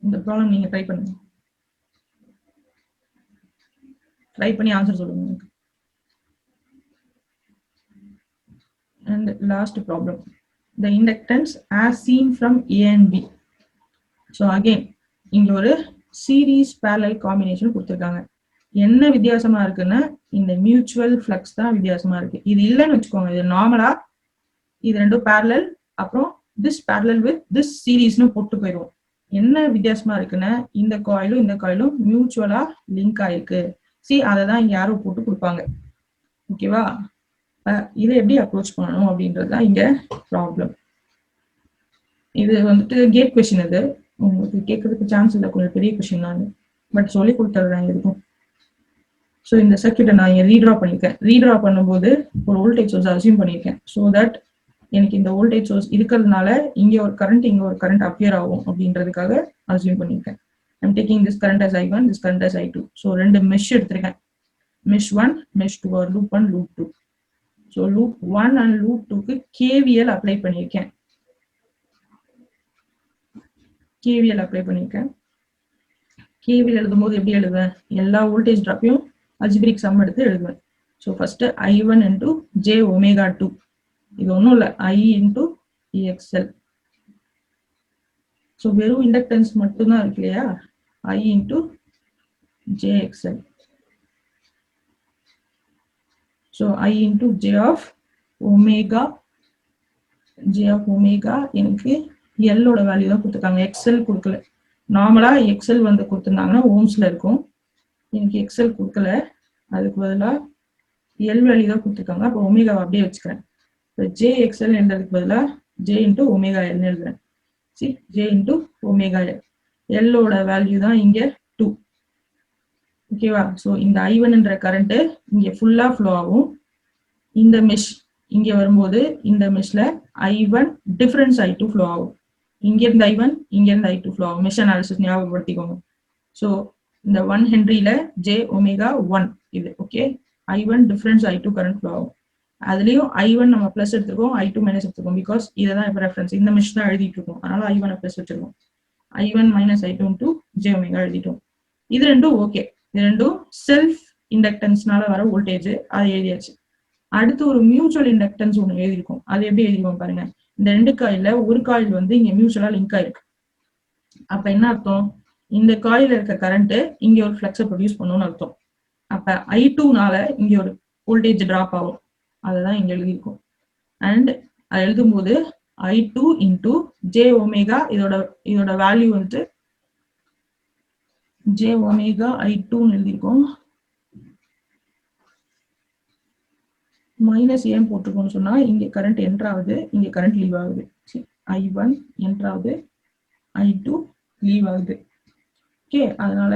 இந்த ப்ராப்ளம் நீங்க ட்ரை பண்ணுங்க. ட்ரை பண்ணி ஆன்சர் சொல்லுங்க. And last problem, the inductance as seen from A and B. So again, இங்க ஒரு series parallel combination கொடுத்திருக்காங்க. என்ன வித்தியாசமா இருக்குன்னா இந்த மியூச்சுவல் ஃப்ளக்ஸ் தான் வித்தியாசமா இருக்கு. இது இல்லைன்னு வச்சுக்கோங்க, இது நார்மலா இது ரெண்டும் parallel, அப்புறம் this parallel with this சீரீஸ்னு போட்டு போயிடுவோம். என்ன வித்தியாசமா இருக்குன்னா இந்த காயிலும் மியூச்சுவலா லிங்க் ஆயிருக்கு. அதை தான் இங்க யாரோ போட்டு கொடுப்பாங்க. ஓகேவா? இதை எப்படி அப்ரோச் பண்ணணும் அப்படின்றதுதான் இங்க ப்ராப்ளம். இது வந்துட்டு கேட் கொஸ்டின். இது உங்களுக்கு கேட்கறதுக்கு சான்ஸ் இல்லை, கொஞ்சம் பெரிய கொஸ்டின் தான், பட் சொல்லி கொடுத்துறேன் இருக்கும். ஸோ இந்த சர்க்யூட்டை நான் இங்கே ரீட்ரா பண்ணியிருக்கேன். ரீட்ரா பண்ணும்போது ஒரு வோல்டேஜ் சோர்ஸ் அசியூம் பண்ணியிருக்கேன். ஸோ தட் எனக்கு இந்த வோல்டேஜ் சோர்ஸ் இருக்கிறதுனால இங்கே ஒரு கரண்ட் அப்பியர் ஆகும் அப்படின்றதுக்காக அசியூம் பண்ணியிருக்கேன். I'm taking this current as I1, this current as I2. So ரெண்டு மெஷ் எடுத்திருக்கேன். Mesh 1, mesh 2, or loop 1, loop 2. So loop 1 and loop 2க்கு KVL அப்ளை பண்ணியிருக்கேன். KVL எழுதும்போது எப்படி எழுதுவேன்? எல்லா வோல்டேஜ் டிராப்பையும் அல்ஜிபிரிக் சம் எடுத்து எழுதுவேன். So first I1 into j omega 2. இது ஒன்றும் இல்லை, I into EXL. ஸோ வெறும் இண்டக்டன்ஸ் மட்டும்தான் இருக்கு இல்லையா? I into JXL. So I into j of omega எனக்கு L ஓட வேல்யூ தான் கொடுத்துருக்காங்க, XL கொடுக்கல. நார்மலா XL வந்து கொடுத்துருந்தாங்கன்னா ஓம்ஸ்ல இருக்கும். எனக்கு XL கொடுக்கல, அதுக்கு பதிலாக L வேல்யூ தான் கொடுத்துருக்காங்க. அப்போ ஒமேகாவை அப்படியே வச்சுக்கிறேன். இப்போ JXL என்றதுக்கு பதிலாக J into omega L எழுதுறேன். J into omega L. L ஓட வேல்யூ தான் இங்க 2. ஓகேவா? ஸோ இந்த I1 என்ற கரண்ட் இங்க ஃபுல்லா ஃப்ளோ ஆகும். இந்த மெஷ் இங்க வரும்போது இந்த மெஷ்ல I1 டிஃபரன்ஸ் I2 ஃப்ளோ ஆகும். இங்க இருந்து I1, இங்க இருந்து I2 ஃப்ளோ ஆகும். Mesh analysis ஞாபகப்படுத்திக்கோங்க. ஸோ இந்த 1 ஹென்ரியில J omega 1 இது. Okay, I1 difference I2 current flow ஆகும். அதுலயும் I1 நம்ம பிளஸ் எடுத்துருக்கோம், I2 மைனஸ் எடுத்துருக்கோம். பிகாஸ் இதான் இப்ப ரெஃபரன்ஸ், இந்த மெஷ் தான் எழுதிட்டு இருக்கோம். அதனால I1 பிளஸ் வச்சிருக்கோம். I1 minus I2 into J omega எழுதிட்டோம். இது ரெண்டும் ஓகே. இது ரெண்டும் செல்ஃப் இண்டக்டன்ஸ்னால வர வோல்டேஜ், அதை எழுதியாச்சு. அடுத்து ஒரு மியூச்சுவல் இண்டக்டன்ஸ் ஒன்று எழுதிருக்கும். அது எப்படி எழுதிருக்கோம் பாருங்க. இந்த ரெண்டு காயில ஒரு காயில் வந்து இங்க மியூச்சுவலா லிங்க் ஆயிருக்கு. அப்ப என்ன அர்த்தம்? இந்த காயில இருக்க கரண்ட் இங்க ஒரு ஃபிளக்ஸை ப்ரொடியூஸ் பண்ணணும்னு அர்த்தம். அப்ப I2னால இங்க ஒரு வோல்டேஜ் டிராப் ஆகும். அதுதான் இங்க எழுதிருக்கும். அண்ட் அது எழுதும்போது I2 into J omega, இதோட வேல்யூ வந்து J omega I2 எழுதிருக்கோம். மைனஸ் ஏன் போட்டிருக்கோம்னு சொன்னா இங்க கரண்ட் என்டர் ஆகுது, இங்க கரண்ட் லீவ் ஆகுது. I1 என்டர் ஆகுது, I2 லீவ் ஆகுது. ஓகே, அதனால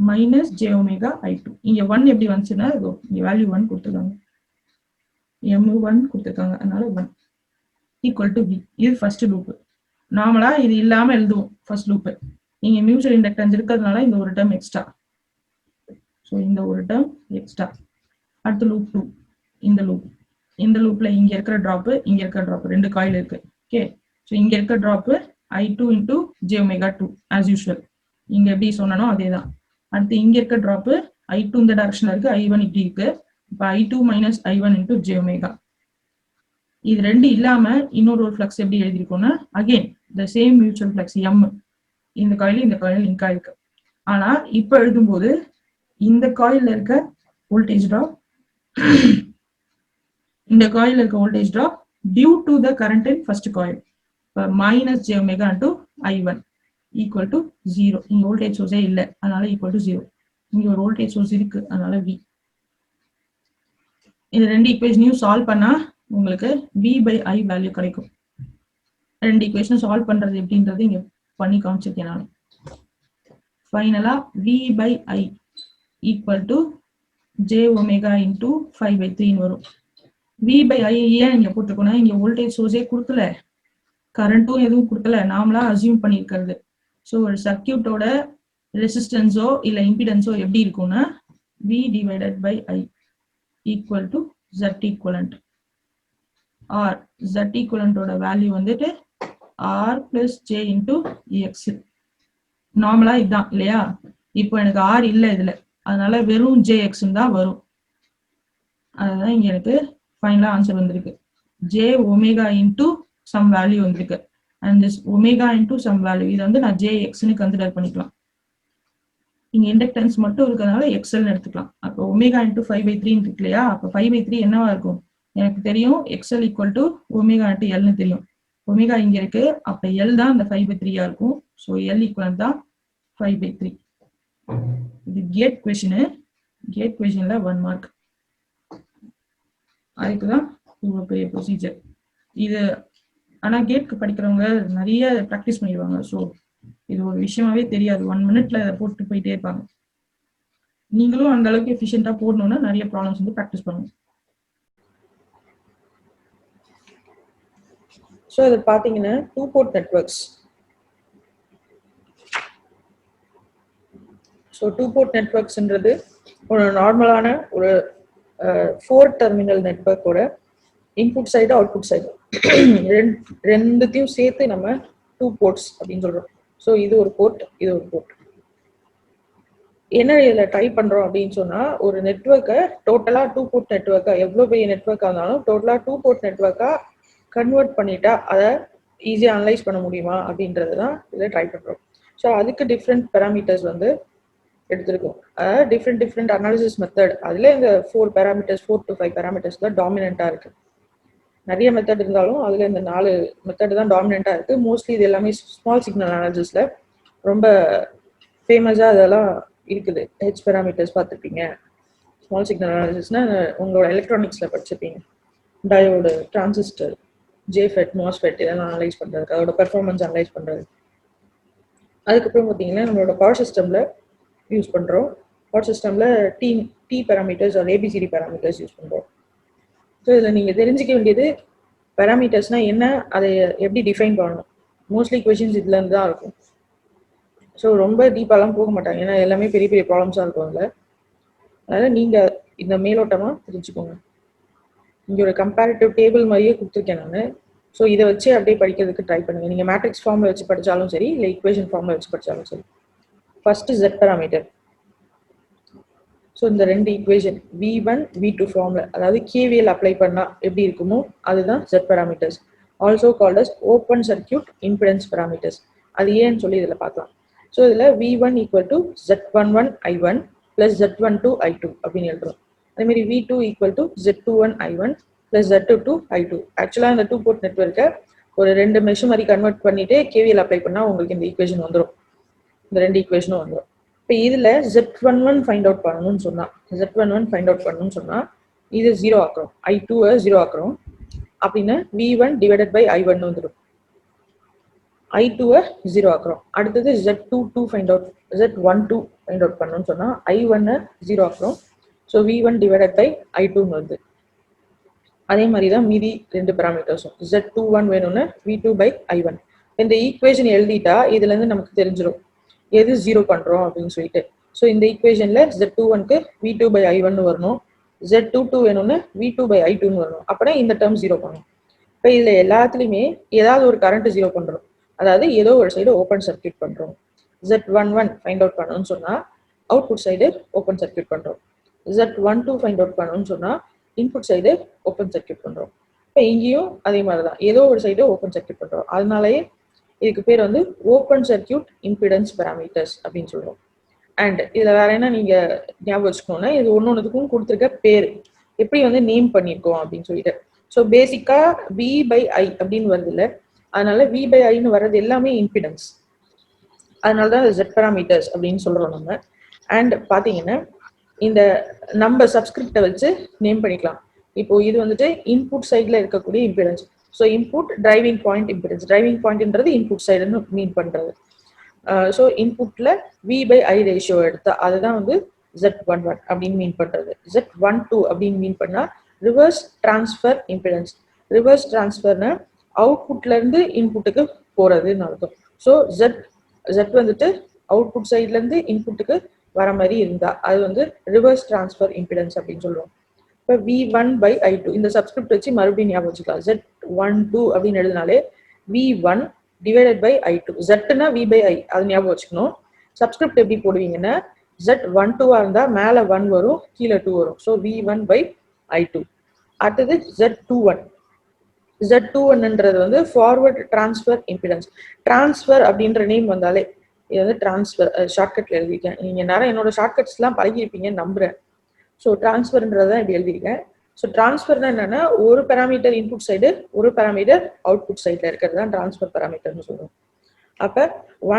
மைனஸ் J omega I2. இங்க 1 எப்படி வந்துச்சுன்னா இங்க வேல்யூ 1 கொடுத்துருக்காங்க, M1 கொடுத்துருக்காங்க. அதனால 1 ஈக்குவல் டு V. இது ஃபர்ஸ்ட் லூப். நார்மலா இது இல்லாம எழுதுவோம் ஃபர்ஸ்ட் லூப். இங்க மியூச்சுவல் இண்டக்டன்ஸ் இருக்கிறதுனால இந்த ஒரு டேர்ம் எக்ஸ்ட்ரா. ஸோ இந்த ஒரு டேர்ம் எக்ஸ்ட்ரா. அடுத்து லூப் 2. இந்த லூப்ல இங்க இருக்கிற டிராப், இங்க இருக்கிற டிராப், ரெண்டு காயில் இருக்கு. ஓகே, ஸோ இங்க இருக்கிற drop I2 into J omega 2 as usual. இங்க எப்படி சொன்னனோ அதே தான். அடுத்து இங்க இருக்க டிராப் I2 இந்த டைரக்ஷன்ல இருக்கு, I1 இப்படி இருக்கு. இப்போ I2 minus I1 into J omega. இது ரெண்டு இல்லாம இன்னொரு ஃபிளக்ஸ் எப்படி எழுதிருக்கோம்னா again the same mutual flux M. இந்த காயில் லிங்க் ஆயிருக்கு. ஆனா இப்ப எழுதும்போது இந்த காயில்ல இருக்க வோல்டேஜ் டிராப், இந்த காயில்ல இருக்க voltage drop due to the current in first coil. இப்போ minus J omega into I1 equal to 0. இங்கே வோல்டேஜ் சோர்ஸே இல்லை, அதனால ஈக்குவல் டு 0. இங்கே ஒரு வோல்டேஜ் சோர்ஸ் இருக்கு, அதனால V. இந்த ரெண்டு ஈக்குவேஷனையும் சால்வ் பண்ணா உங்களுக்கு V/I வேல்யூ கிடைக்கும். ரெண்டு ஈக்குவேஷன் சால்வ் பண்றது எப்படின்றது இங்க பண்ணி காமிச்சிருக்கேன் நான். ஃபைனலா V/I equal to J omega into 5/3 வரும். V/I ஏன் இங்க போட்டிருக்கோம்னா இங்க வோல்டேஜ் சோர்ஸே கொடுக்கல, கரண்ட்டும் எதுவும் கொடுக்கல, நாமளா அசியூம் பண்ணியிருக்கிறது. ஸோ ஒரு சர்க்கியூட்டோட ரெசிஸ்டன்ஸோ இல்லை இம்பிடன்ஸோ எப்படி இருக்கும்னா V/I equal to Z equivalent or Z ஈக்குவலண்டோட வேல்யூ வந்துட்டு R plus J into X. நார்மலா இதுதான் இல்லையா? இப்போ எனக்கு R இல்லை இதுல, அதனால வெறும் JX தான் வரும். அதுதான் இங்க எனக்கு ஃபைனலா ஆன்சர் வந்திருக்கு. J omega into some value வந்திருக்கு. And this omega into some value இதை வந்து நான் JX-னு கன்சிடர் பண்ணிக்கலாம். இங்க இண்டக்டன்ஸ் மட்டும் இருக்கிறதுனால XL எடுத்துக்கலாம். அப்போ ஒமேகா இன்டூ 5/3 இருக்கு இல்லையா? அப்போ 5/3 என்னவா இருக்கும்? எனக்கு தெரியும் XL equal to omega into Lன்னு தெரியும். ஒமேகா இங்க இருக்கு, அப்ப L தான் அந்த 5/3 இருக்கும். ஸோ L ஈக்குவல் தான் 5/3. இது கேட் கொஸ்டின். கேட் கொஸ்டின்ல 1 மார்க். அதுக்குதான் இவ்வளவு பெரிய ப்ரொசீஜர் இது. ஆனா கேட்க்கு படிக்கிறவங்க நிறைய ப்ராக்டிஸ் பண்ணிடுவாங்க. ஸோ இது ஒரு விஷயமாவே தெரியாது. 1 மினிட்ல இதை போட்டு போயிட்டே இருப்பாங்க. நீங்களும் அந்த அளவுக்கு எஃபிஷியன்டா போடணும்னா நிறைய ப்ராப்ளம்ஸ் வந்து ப்ராக்டிஸ் பண்ணுங்க. ஸோ இது பார்த்தீங்கன்னா 2 போர்ட் நெட்வொர்க்ஸ். ஸோ 2 போர்ட் நெட்வொர்க்ஸ்ன்றது ஒரு நார்மலான ஒரு 4 டெர்மினல் நெட்வொர்க்கோட இன்புட் சைடு அவுட்புட் சைடு ரெண்டுத்தையும் சேர்த்து நம்ம 2 போர்ட்ஸ் அப்படின்னு சொல்றோம். ஸோ இது ஒரு போர்ட், இது ஒரு போர்ட். என்ன இதில் ட்ரை பண்றோம் அப்படின்னு சொன்னா ஒரு நெட்வொர்க்கை டோட்டலா 2 போர்ட் நெட்வொர்க்கா, எவ்வளோ பெரிய நெட்வொர்க்கா இருந்தாலும் டோட்டலா 2 போர்ட் நெட்வொர்க்கா கன்வெர்ட் பண்ணிட்டா அதை ஈஸியாக அனலைஸ் பண்ண முடியுமா அப்படின்றது தான் இதில் ட்ரை பண்ணுறோம். ஸோ அதுக்கு டிஃப்ரெண்ட் பேராமீட்டர்ஸ் வந்து எடுத்திருக்கோம். அதாவது டிஃப்ரெண்ட் அனாலிசிஸ் மெத்தட். அதில் இந்த 4 பேராமீட்டர்ஸ் 4 to 5 பேராமீட்டர்ஸ் தான் டாமினண்ட்டாக இருக்கு. நிறைய மெத்தட் இருந்தாலும் அதில் இந்த 4 மெத்தட் தான் டாமினண்ட்டாக இருக்கு. மோஸ்ட்லி இது எல்லாமே ஸ்மால் சிக்னல் அனாலிசிஸில் ரொம்ப ஃபேமஸாக அதெல்லாம் இருக்குது. ஹெச் பேராமீட்டர்ஸ் பார்த்துருப்பீங்க. ஸ்மால் சிக்னல் அனாலிசிஸ்னா உங்களோட எலக்ட்ரானிக்ஸில் படிச்சிருப்பீங்க. டயோடு, டிரான்சிஸ்டர், ஜேஃபெட், மாஸ்ஃபெட் இதெல்லாம் அனலைஸ் பண்ணுறதுக்கு, அதோட பெர்ஃபார்மன்ஸ் அனலைஸ் பண்ணுறது. அதுக்கப்புறம் பார்த்தீங்கன்னா நம்மளோட பவர் சிஸ்டமில் யூஸ் பண்ணுறோம். பவர் சிஸ்டமில் டி பேராமீட்டர்ஸ் ஒரு ABCD பேராமீட்டர்ஸ் யூஸ் பண்ணுறோம். ஸோ இதில் நீங்கள் தெரிஞ்சிக்க வேண்டியது பேராமீட்டர்ஸ்னால் என்ன, அதை எப்படி டிஃபைன் பண்ணணும். மோஸ்ட்லி கொஷின்ஸ் இதுலேருந்து தான் இருக்கும். ஸோ ரொம்ப டீப்பாலாம் போக மாட்டாங்க, ஏன்னா எல்லாமே பெரிய பெரிய ப்ராப்ளம்ஸாக இருக்கும் அதில். அதனால் நீங்கள் இந்த மேலோட்டமாக தெரிஞ்சுக்கோங்க. இங்கே ஒரு கம்பேரிட்டிவ் டேபிள் மாதிரியே கொடுத்துருக்கேன் நான். ஸோ இதை வச்சு அப்படியே படிக்கிறதுக்கு ட்ரை பண்ணுங்கள். நீங்கள் மேட்ரிக்ஸ் ஃபார்மில் வச்சு படித்தாலும் சரி, இல்லை ஈக்குவேஷன் ஃபார்மில் வச்சு படித்தாலும் சரி. First Z parameter. ஸோ இந்த 2 ஈக்குவேஷன் V1 V2 ஃபார்ம்ல, அதாவது KVL அப்ளை பண்ணா எப்படி இருக்குமோ அதுதான் Z parameters. Also called as open circuit impedance parameters. அது ஏன்னு சொல்லி இதில் பார்க்கலாம். ஸோ இதில் V1 equal to Z11 I1 plus Z12 I2 அப்படின்னு எழுதுறோம். அதேமாதிரி V2 equal to Z21 I1 plus Z22 I2. ஆக்சுவலாக இந்த 2 போர்ட் நெட்வொர்க்கை ஒரு 2 மெஷ் மாதிரி கன்வெர்ட் பண்ணிட்டு KVL அப்ளை பண்ணால் உங்களுக்கு இந்த ஈக்குவேஷன் வந்துடும். இந்த 2 ஈக்குவேஷனும் வந்துடும். இப்போ இதில் Z11 ஃபைண்ட் அவுட் பண்ணணும்னு சொன்னால் இது 0 ஆக்குறோம், I2-ஐ 0 ஆக்குறோம் அப்படின்னு V1 டிவைடட் பை I1 வந்துடும். I2-ஐ 0 ஆக்குறோம். அடுத்தது Z12 ஃபைண்ட் அவுட் பண்ணணும்னு சொன்னால் I1-ஐ 0 ஆக்குறோம். So V1 divided by I2 வருது. அதே மாதிரி தான் மீதி 2 பேராமீட்டர்ஸும். Z21 வேணும்னு V2 பை I1. இந்த ஈக்குவேஷன் எழுதிட்டா இதுலேருந்து நமக்கு தெரிஞ்சிடும் எது 0 பண்ணுறோம் அப்படின்னு சொல்லிட்டு. ஸோ இந்த ஈக்குவேஷனில் Z21க்கு V2 பை I1 வரணும், Z22 வேணும்னு V2 பை I2 வரணும். அப்படின்னா இந்த டேர்ம் 0 பண்ணணும். இப்போ இதில் எல்லாத்துலேயுமே ஏதாவது ஒரு கரண்ட் 0 பண்ணுறோம், அதாவது ஏதோ ஒரு சைடு ஓப்பன் சர்க்கியூட் பண்ணுறோம். Z11 ஃபைண்ட் அவுட் பண்ணணும்னு சொன்னால் அவுட்புட் சைடு ஓப்பன் சர்க்கியூட் பண்ணுறோம். Z12 ஃபைண்ட் அவுட் பண்ணணும்னு சொன்னால் இன்புட் சைடு ஓப்பன் சர்க்கியூட் பண்ணுறோம். இப்போ இங்கேயும் அதே மாதிரி தான், ஏதோ ஒரு சைடு ஓப்பன் சர்க்கியூட் பண்ணுறோம். அதனாலேயே இதுக்கு பேர் வந்து ஓப்பன் சர்க்கியூட் இம்பிடன்ஸ் பேராமீட்டர்ஸ் அப்படின்னு சொல்றோம். அண்ட் இதுல வேற என்ன நீங்க ஞாபகம் வச்சுக்கணும்னா, இது ஒன்னொன்னுக்கும் கொடுத்துருக்க பேர் எப்படி வந்து நேம் பண்ணியிருக்கோம் அப்படின்னு சொல்லிட்டு. ஸோ பேசிக்கா V/I அப்படின்னு வருது இல்லை, அதனால V by I வர்றது எல்லாமே இம்பிடன்ஸ். அதனால தான் Z parameters அப்படின்னு சொல்றோம் நம்ம. அண்ட் பாத்தீங்கன்னா இந்த நம்ம சப்ஸ்கிரிப்டை வச்சு நேம் பண்ணிக்கலாம். இப்போ இது வந்துட்டு இன்புட் சைட்ல இருக்கக்கூடிய impedance. So input driving point impedance. Driving பாயிண்ட்ன்றது இன்புட் சைடுன்னு மீன் பண்றது. ஸோ இன்புட்ல V by I ரேஷியோ எடுத்தா அதுதான் வந்து Z11 அப்படின்னு மீன் பண்றது. Z12 அப்படின்னு மீன் பண்ணா ரிவர்ஸ் டிரான்ஸ்ஃபர் இம்பிடன்ஸ். ரிவர்ஸ் டிரான்ஸ்ஃபர்னா அவுட்புட்ல இருந்து இன்புட்டுக்கு போறதுன்னு அர்த்தம். ஸோ Z வந்துட்டு அவுட்புட் சைட்ல இருந்து இன்புட்டுக்கு வர மாதிரி இருந்தா அது வந்து ரிவர்ஸ் டிரான்ஸ்ஃபர் இம்பிடன்ஸ் அப்படின்னு சொல்லுவோம். இப்போ V1 by I2 இந்த சப்ஸ்கிரிப்ட் வச்சு மறுபடியும் ஞாபகம் வச்சுக்கலாம். Z12 அப்படின்னு எழுதினாலே V1 டிவைடட் பை I2. Zனா V by I அது ஞாபகம் வச்சுக்கணும். சப்ஸ்கிரிப்ட் எப்படி போடுவீங்கன்னா Z12 இருந்தா மேல 1 வரும், கீழே 2 வரும். So V1 by I2. அடுத்தது Z21. Z21ன்றது வந்து ஃபார்வர்ட் டிரான்ஸ்ஃபர் இம்பிடன்ஸ். டிரான்ஸ்ஃபர் அப்படின்ற நேம் வந்தாலே இது வந்து டிரான்ஸ்ஃபர் ஷார்ட்கட்ல எழுதியிருக்கேன். நீங்க நேரம் என்னோட ஷார்ட்கட்ஸ்லாம் பழகிருப்பீங்கன்னு நம்புறேன். ஸோ டிரான்ஸ்ஃபர்ன்றதான் இப்படி எழுதியிருக்கேன். ஸோ டிரான்ஸ்ஃபர்னா என்னன்னா ஒரு பேராமீட்டர் இன்புட் சைடு ஒரு பேராமீட்டர் அவுட்புட் சைட்ல இருக்கிறது தான் டிரான்ஸ்ஃபர் பேராமீட்டர்னு சொல்லுவோம். அப்ப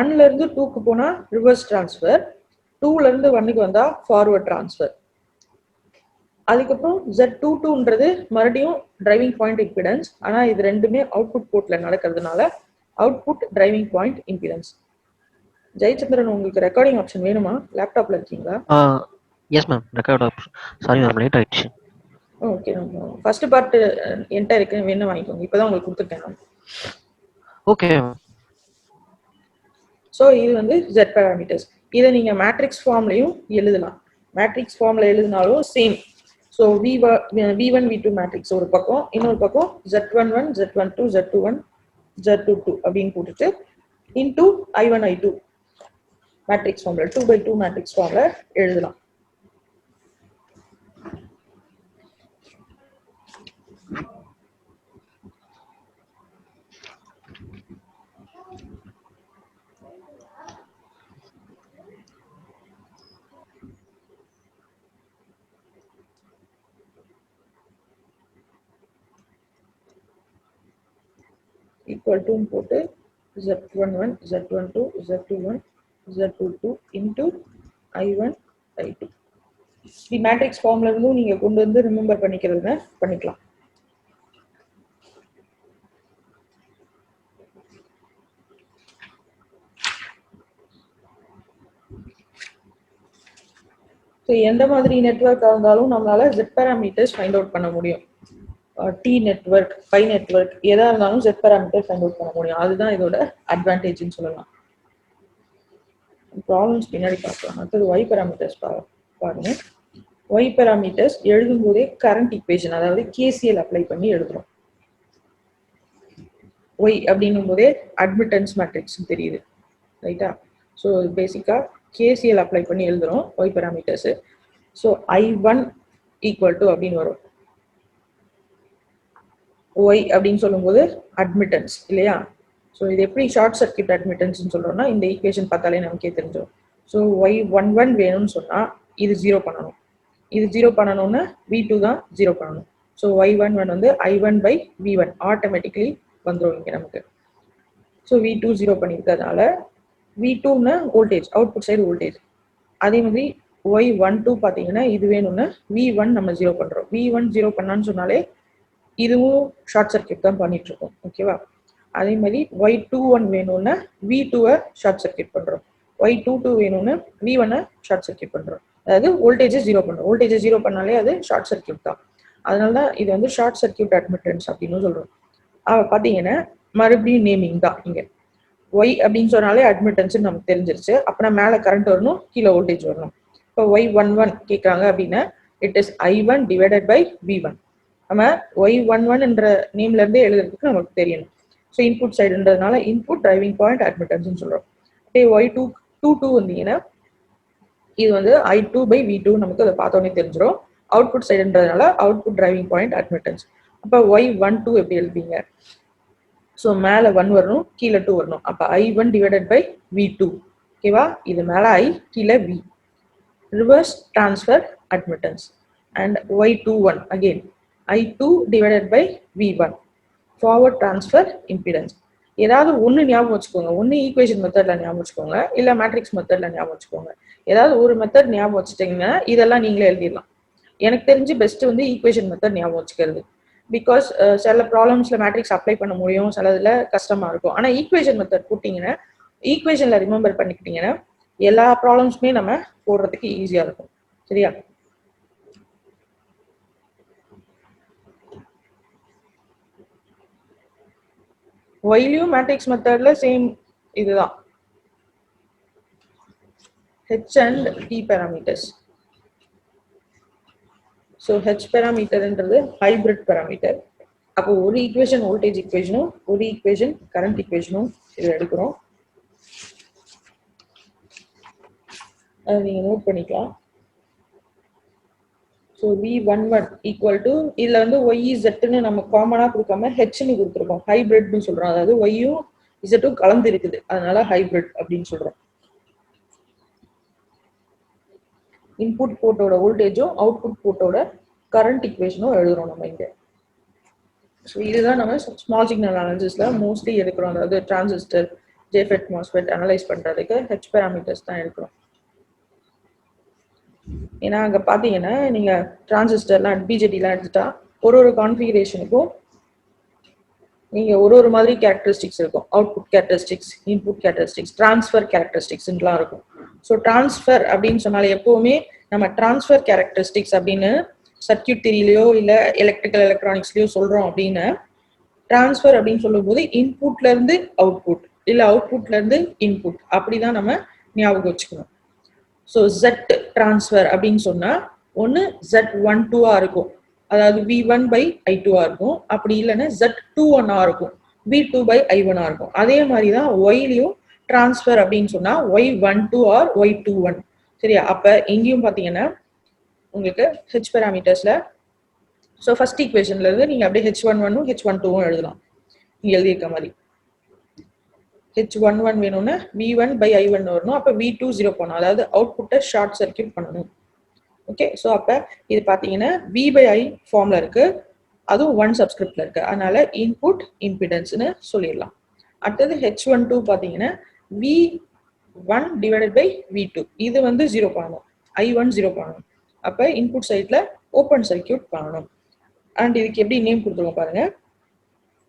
1ல இருந்து 2க்கு போனா ரிவர்ஸ் டிரான்ஸ்ஃபர், 2ல இருந்து 1க்கு வந்தா ஃபார்வர்ட் டிரான்ஸ்ஃபர். அதுக்கப்புறம் Z22ன்றது மறுபடியும் டிரைவிங் பாயிண்ட் இம்பிடன்ஸ். ஆனா இது ரெண்டுமே அவுட்புட் போர்ட்ல நடக்கிறதுனால output driving point impedance. Jayachandran, உங்களுக்கு ரெக்கார்டிங் ஆப்ஷன் வேணுமா? லேப்டாப்ல இருக்கீங்களா? Yes ma'am, record option. Sorry ma'am, late ஆயிடுச்சு. ஓகே, ஃபர்ஸ்ட் பார்ட் என்கிட்ட இருக்கு, வேணும் வாங்கிக்கோங்க. இப்பதான் உங்களுக்கு கொடுத்துருக்கேன். ஓகே. ஸோ இது வந்து Z பேராமீட்டர்ஸ். இதை நீங்க மேட்ரிக்ஸ் ஃபார்ம்லையும் எழுதலாம். மேட்ரிக்ஸ் ஃபார்ம்ல எழுதினாலும் same. So V1 V2 matrix ஒரு பக்கம், இன்னொரு பக்கம் Z11 Z12 Z21 Z22 அப்படின்னு போட்டுட்டு இன்டூ I1 I2 மேட்ரிக்ஸ் ஃபார்ம்ல 2/2 மேட்ரிக்ஸ் ஃபார்ம்ல எழுதலாம். ஈக்குவல் டு போட்டு Z11 Z12 Z21 Z22 into I1 I2. தி மேட்ரிக்ஸ் ஃபார்ம்ல இருந்தும் நீங்க கொண்டு வந்து ரிமெம்பர் பண்ணிக்கிறதுனா பண்ணிக்கலாம். ஸோ எந்த மாதிரி நெட்வொர்க்காக இருந்தாலும் நம்மளால Z பேராமீட்டர்ஸ் ஃபைண்ட் அவுட் பண்ண முடியும். T நெட்வொர்க், பை நெட்வொர்க் எதா இருந்தாலும் Z பேராமீட்டர் ஃபைண்ட் அவுட் பண்ண முடியும். அதுதான் இதோட அட்வான்டேஜ்னு சொல்லலாம். ப்ராப்ளம்ஸ் பின்னாடி பார்க்கலாம். அடுத்தது Y பேராமீட்டர்ஸ் பாருங்க. Y பேராமீட்டர்ஸ் எழுதும் போதே கரண்ட் ஈக்குவேஷன், அதாவது KCL அப்ளை பண்ணி எழுதுறோம். Y அப்படின்னும் போதே அட்மிட்டன்ஸ் மேட்ரிக்ஸ் தெரியுது, ரைட்டா? ஸோ பேசிக்கா KCL அப்ளை பண்ணி எழுதுறோம் Y parameters. So I1 equal to அப்படின்னு வரும். Y அப்படின்னு சொல்லும்போது அட்மிட்டன்ஸ் இல்லையா? ஸோ இது எப்படி ஷார்ட் சர்க்கியூட் அட்மிட்டன்ஸ்னு சொல்றோம்னா இந்த ஈக்குவேஷன் பார்த்தாலே நமக்கே தெரிஞ்சிடும். ஸோ Y11 வேணும்னு சொன்னா இது 0 பண்ணணும். இது 0 பண்ணணும்னா V2 தான் 0 பண்ணணும். ஸோ Y11 வந்து I1 by V1 ஆட்டோமேட்டிக்லி வந்துடும் இங்கே நமக்கு. ஸோ V2 0 பண்ணியிருக்கிறதுனால V2ன்னா வோல்டேஜ், அவுட்புட் சைடு வோல்டேஜ். அதே மாதிரி Y12 பார்த்தீங்கன்னா இது வேணும்னா V1 நம்ம 0 பண்றோம். V1 0 பண்ணான்னு சொன்னாலே இதுவும் ஷார்ட் சர்க்கியூட் தான் பண்ணிட்டு இருக்கோம், ஓகேவா? அதே மாதிரி Y21 வேணும்னா V2-வை ஷார்ட் சர்க்கியூட் பண்றோம். Y22 வேணும்னா V1-ஐ ஷார்ட் சர்க்கியூட் பண்றோம். அதாவது வோல்டேஜை 0 பண்றோம். வோல்டேஜை 0 பண்ணாலே அது ஷார்ட் சர்க்கியூட் தான். அதனால தான் இது வந்து ஷார்ட் சர்க்கியூட் அட்மிட்டன்ஸ் அப்படின்னு சொல்றோம். பார்த்தீங்கன்னா மறுபடியும் நேமிங் தான் இங்க. Y அப்படின்னு சொன்னாலே அட்மிட்டன்ஸ் நமக்கு தெரிஞ்சிருச்சு. அப்படின்னா மேலே கரண்ட் வரணும், கீழே வோல்டேஜ் வரணும். இப்போ Y11 கேட்குறாங்க அப்படின்னா it is I1 divided by V1. நம்ம Y11 என்ற நேம்ல இருந்தே எழுதுறதுக்கு நமக்கு தெரியணும். ஸோ இன்புட் சைடுன்றதுனால இன்புட் டிரைவிங் பாயிண்ட் அட்மிட்டன்ஸ் சொல்றோம். அப்படியே Y22 வந்தீங்கன்னா இது வந்து I2 by V2 நமக்கு அதை பார்த்தோன்னே தெரிஞ்சிடும். அவுட்புட் சைடுன்றதுனால அவுட்புட் டிரைவிங் பாயிண்ட் அட்மிட்டன்ஸ். அப்போ Y12 எப்படி எழுதுவீங்க? ஸோ மேலே 1 வரணும், கீழே 2 வரணும். அப்போ I1 டிவைடட் பை V2, ஓகேவா? இது மேலே I, கீழே V. Reverse transfer admittance. And Y21 again I2 divided by V1, forward transfer impedance. ஏதாவது ஒன்று ஞாபகம் வச்சுக்கோங்க. ஒன்று ஈக்குவேஷன் மெத்தட்ல ஞாபகம் வச்சுக்கோங்க, இல்லை மேட்ரிக்ஸ் மெத்தட்ல ஞாபகம் வச்சுக்கோங்க. ஏதாவது ஒரு மெத்தட் ஞாபகம் வச்சுட்டீங்கன்னா இதெல்லாம் நீங்களே எழுதிடலாம். எனக்கு தெரிஞ்சு பெஸ்ட் வந்து ஈக்குவேஷன் மெத்தட் ஞாபகம் வச்சுக்கிறது. பிகாஸ் சில ப்ராப்ளம்ஸ்ல மேட்ரிக்ஸ் அப்ளை பண்ண முடியும், சிலதுல கஷ்டமா இருக்கும். ஆனால் ஈக்குவேஷன் மெத்தட் போட்டிங்கன்னா, ஈக்குவேஷன்ல ரிமெம்பர் பண்ணிக்கிட்டீங்கன்னா எல்லா ப்ராப்ளம்ஸுமே நம்ம போடுறதுக்கு ஈஸியா இருக்கும். சரியா? ஒய்லியும் மேட்ரிக்ஸ் மெத்தட்ல சேம் இதுதான், h and t parameters. So h parameterன்றது ஹைபிரிட் parameter. அப்போ ஒரு ஈக்குவேஷன் வோல்டேஜ் ஈக்குவேஷனும் ஒரு ஈக்குவேஷன் கரண்ட் ஈக்குவேஷனும் இது எடுக்கிறோம். அதை நீங்க நோட் பண்ணிக்கலாம். ஸோ v11 ஈக்குவல் டு இதில் வந்து YZன்னு நம்ம காமனாக கொடுக்காம ஹெச்னு கொடுத்துருக்கோம், ஹைபிரிட்னு சொல்கிறோம். அதாவது ஒய்யும் இசட்டும் கலந்து இருக்குது, அதனால ஹைபிரிட் அப்படின்னு சொல்கிறோம். இன்புட் போர்ட்டோட வோல்டேஜும் அவுட்புட் போர்ட்டோட கரண்ட் ஈக்குவேஷனும் எழுதுறோம் நம்ம இங்கே. ஸோ இதுதான் நம்ம ஸ்மால் சிக்னல் அனாலிசிஸ்ல மோஸ்ட்லி எடுக்கிறோம். அதாவது டிரான்சிஸ்டர், ஜேஃபெட், மாஸ்ஃபெட் அனலைஸ் பண்ணுறதுக்கு ஹெச் பேராமீட்டர்ஸ் தான் எடுக்கிறோம். ஏன்னா அங்கே பார்த்தீங்கன்னா நீங்கள் டிரான்சிஸ்டர்லாம் பிஜேடிலாம் எடுத்துட்டா ஒரு கான்ஃபிகரேஷனுக்கும் நீங்கள் ஒரு மாதிரி கேரக்டரிஸ்டிக்ஸ் இருக்கும். Output characteristics, input characteristics, transfer கேரக்டரிஸ்டிக்ஸ்லாம் இருக்கும். ஸோ டிரான்ஸ்ஃபர் அப்படின்னு சொன்னாலே எப்போவுமே நம்ம டிரான்ஸ்ஃபர் கேரக்டரிஸ்டிக்ஸ் அப்படின்னு சர்க்கியூட் தியரியிலையோ இல்லை எலக்ட்ரிக்கல் எலக்ட்ரானிக்ஸ்லையோ சொல்கிறோம் அப்படின்னா, டிரான்ஸ்ஃபர் அப்படின்னு சொல்லும்போது இன்புட்லேருந்து அவுட்புட் இல்லை அவுட்புட்லேருந்து இன்புட் அப்படிதான் நம்ம ஞாபகம் வச்சுக்கணும். ஸோ ஜெட் டிரான்ஸ்ஃபர் அப்படின்னு சொன்னால் ஒன்று Z12 இருக்கும், அதாவது V1/I2 இருக்கும். அப்படி இல்லைன்னா Z21 இருக்கும், V2/I1 இருக்கும். அதே மாதிரி தான் ஒய்லையும் டிரான்ஸ்ஃபர் அப்படின்னு சொன்னா Y12 or Y21. சரியா? அப்ப எங்கேயும் பாத்தீங்கன்னா உங்களுக்கு ஹெச் பேராமீட்டர்ஸ்ல ஸோ ஃபர்ஸ்ட் ஈக்குவேஷன்ல இருந்து நீங்க அப்படியே H11 H12 எழுதலாம். நீங்க எழுதியிருக்க மாதிரி H11 வேணும்னா V1/I1 வரணும். அப்ப V2 0 பண்ணணும், அதாவது அவுட்புட்டை ஷார்ட் சர்க்கியூட் பண்ணணும். ஓகே, ஸோ அப்ப இது பாத்தீங்கன்னா V/I ஃபார்ம்ல இருக்கு, அதுவும் 1 சப்ஸ்கிரிப்ட்ல இருக்கு. அதனால இன்புட் இம்பிடன்ஸ்னு சொல்லிடலாம். அடுத்தது H12 பாத்தீங்கன்னா V1 divided by V2, இது வந்து 0 பண்ணணும், I1 0 பண்ணணும். அப்ப இன்புட் சைட்ல ஓப்பன் சர்க்கியூட் பண்ணணும். அண்ட் இதுக்கு எப்படி நேம் கொடுத்துருவோம் பாருங்க,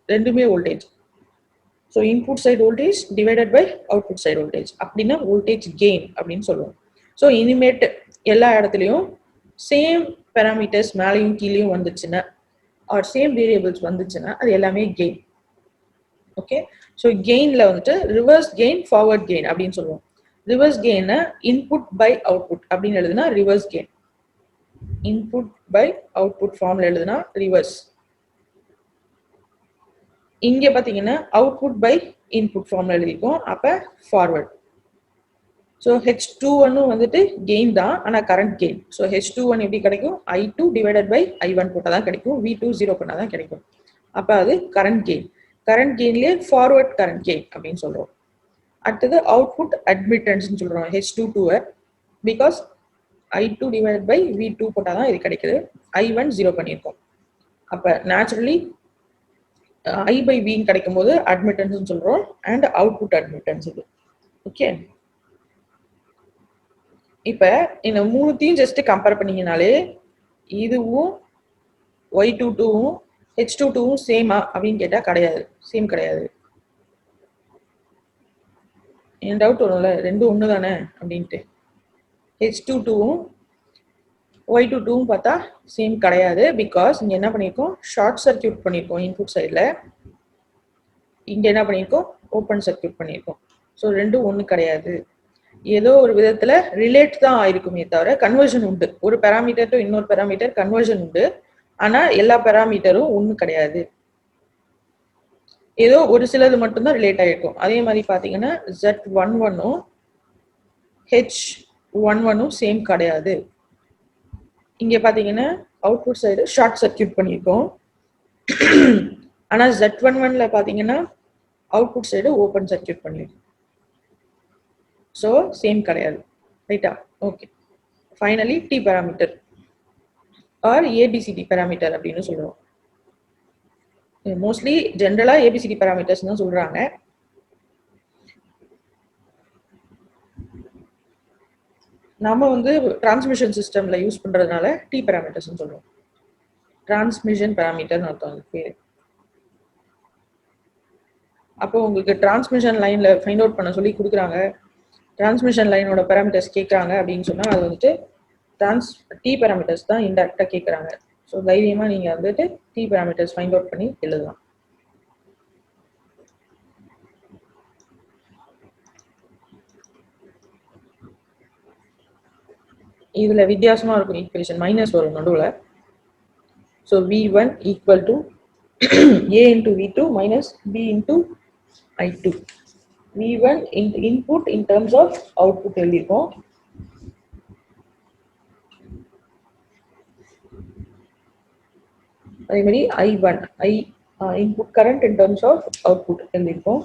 ரெண்டுமே voltage. So input side voltage divided by output side voltage, அப்படின்னா வோல்டேஜ் கெயின் அப்படின்னு சொல்லுவோம். ஸோ இனிமேட் எல்லா இடத்துலையும் சேம் பேராமீட்டர்ஸ் மேலேயும் கீழேயும் வந்துச்சுன்னா ஆர் சேம் வேரியபிள்ஸ் வந்துச்சுன்னா அது எல்லாமே கெயின். ஓகே, ஸோ கெயின்ல வந்துட்டு ரிவர்ஸ் கெயின், ஃபார்வர்ட் கெயின் அப்படின்னு சொல்லுவோம். ரிவர்ஸ் கெயினை இன்புட் பை அவுட்புட் அப்படின்னு எழுதுனா reverse gain, input by output ஃபார்ம்ல எழுதுனா ரிவர்ஸ். இங்க பாத்தீங்கன்னா அவுட்புட் பை இன்புட் ஃபார்ம்ல எழுதிக்கும், அப்ப ஃபார்வர்ட். ஸோ H21 வந்துட்டு கெயின் தான், ஆனா கரண்ட் கெயின். ஸோ H21 எப்படி கிடைக்கும், I2 டிவைடட் பை I1 போட்டால் தான் கிடைக்கும், V2 0 பண்ணால் தான் கிடைக்கும். அப்ப அது கரண்ட் கெயின். கரண்ட் கெயின்லேயே ஃபார்வர்ட் கரண்ட் கெயின் அப்படின்னு சொல்றோம். அடுத்தது அவுட்புட் அட்மிட்டன்ஸ்னு சொல்றோம் H22, because I2 divided by V2 போட்டால் தான் இது கிடைக்குது, I1 0 பண்ணியிருக்கோம். அப்ப நேச்சுரலி I/V கிடைக்கும் போது அட்மிட்டன்ஸ் சொல்றோம், அண்ட் அவுட்புட் அட்மிட்டன்ஸ் இது. ஓகே, இப்ப இந்த மூணுத்தையும் ஜஸ்ட் கம்பேர் பண்ணீங்கனாலே இதுவும் Y22வும் H22வும் சேமா அப்படின்னு கேட்டா கிடையாது, சேம் கிடையாது. என் டவுட் வரும்ல, ரெண்டும் ஒன்று தானே அப்படின்ட்டு. H22வும் Y22வும் பார்த்தா சேம் கிடையாது, பிகாஸ் இங்க என்ன பண்ணியிருக்கோம், ஷார்ட் சர்க்கியூட் பண்ணியிருக்கோம் இன்புட் சைடில், இங்க என்ன பண்ணியிருக்கோம், ஓப்பன் சர்க்கியூட் பண்ணியிருக்கோம். ஸோ ரெண்டும் ஒன்று கிடையாது. ஏதோ ஒரு விதத்துல ரிலேட் தான் ஆயிருக்குமே தவிர கன்வர்ஷன் உண்டு, ஒரு பேராமீட்டர் டு இன்னொரு பேராமீட்டர் கன்வர்ஷன் உண்டு, ஆனா எல்லா பேராமீட்டரும் ஒன்று கிடையாது. ஏதோ ஒரு சிலது மட்டும்தான் ரிலேட் ஆயிருக்கும். அதே மாதிரி பாத்தீங்கன்னா Z11ம் H11ம் சேம் கிடையாது. இங்க பாத்தீங்கன்னா அவுட்புட் சைடு ஷார்ட் சர்க்கியூட் பண்ணியிருக்கோம், ஆனா Z11ல பாத்தீங்கன்னா அவுட்புட் சைடு ஓப்பன் சர்க்கியூட் பண்ணியிருக்கோம். ஸோ சேம் கிடையாது, ரைட்டா? Okay, finally T parameter or ABCD parameter அப்படின்னு சொல்லுவோம். மோஸ்ட்லி ஜென்ரலா ஏபிசிடி பேராமீட்டர்ஸ் தான் சொல்றாங்க. நாம வந்து டிரான்ஸ்மிஷன் சிஸ்டம்ல யூஸ் பண்றதுனால டி பேராமீட்டர்ஸ் சொல்றோம். டிரான்ஸ்மிஷன் பேராமீட்டர்னு அர்த்தம் பேர். அப்போ உங்களுக்கு டிரான்ஸ்மிஷன் லைன்ல ஃபைண்ட் அவுட் பண்ண சொல்லி கொடுக்குறாங்க, டிரான்ஸ்மிஷன் லைனோட பேராமீட்டர்ஸ் கேட்குறாங்க அப்படின்னு சொன்னா அது வந்துட்டு டி பேராமீட்டர்ஸ் தான் இன்டெரக்டா கேட்குறாங்க. ஸோ தைரியமா நீங்க வந்துட்டு டி பேராமீட்டர்ஸ் ஃபைண்ட் அவுட் பண்ணி எழுதலாம். இதுல வித்தியாசமா இருக்கும் ஈக்குவேஷன், மைனஸ் வரும் நடுவில். So v1 equal to a into v2 minus b into i2. v1 into input in terms of output எழுதிருக்கோம். அதே மாதிரி i1 input current in terms of output எழுதிருக்கோம்.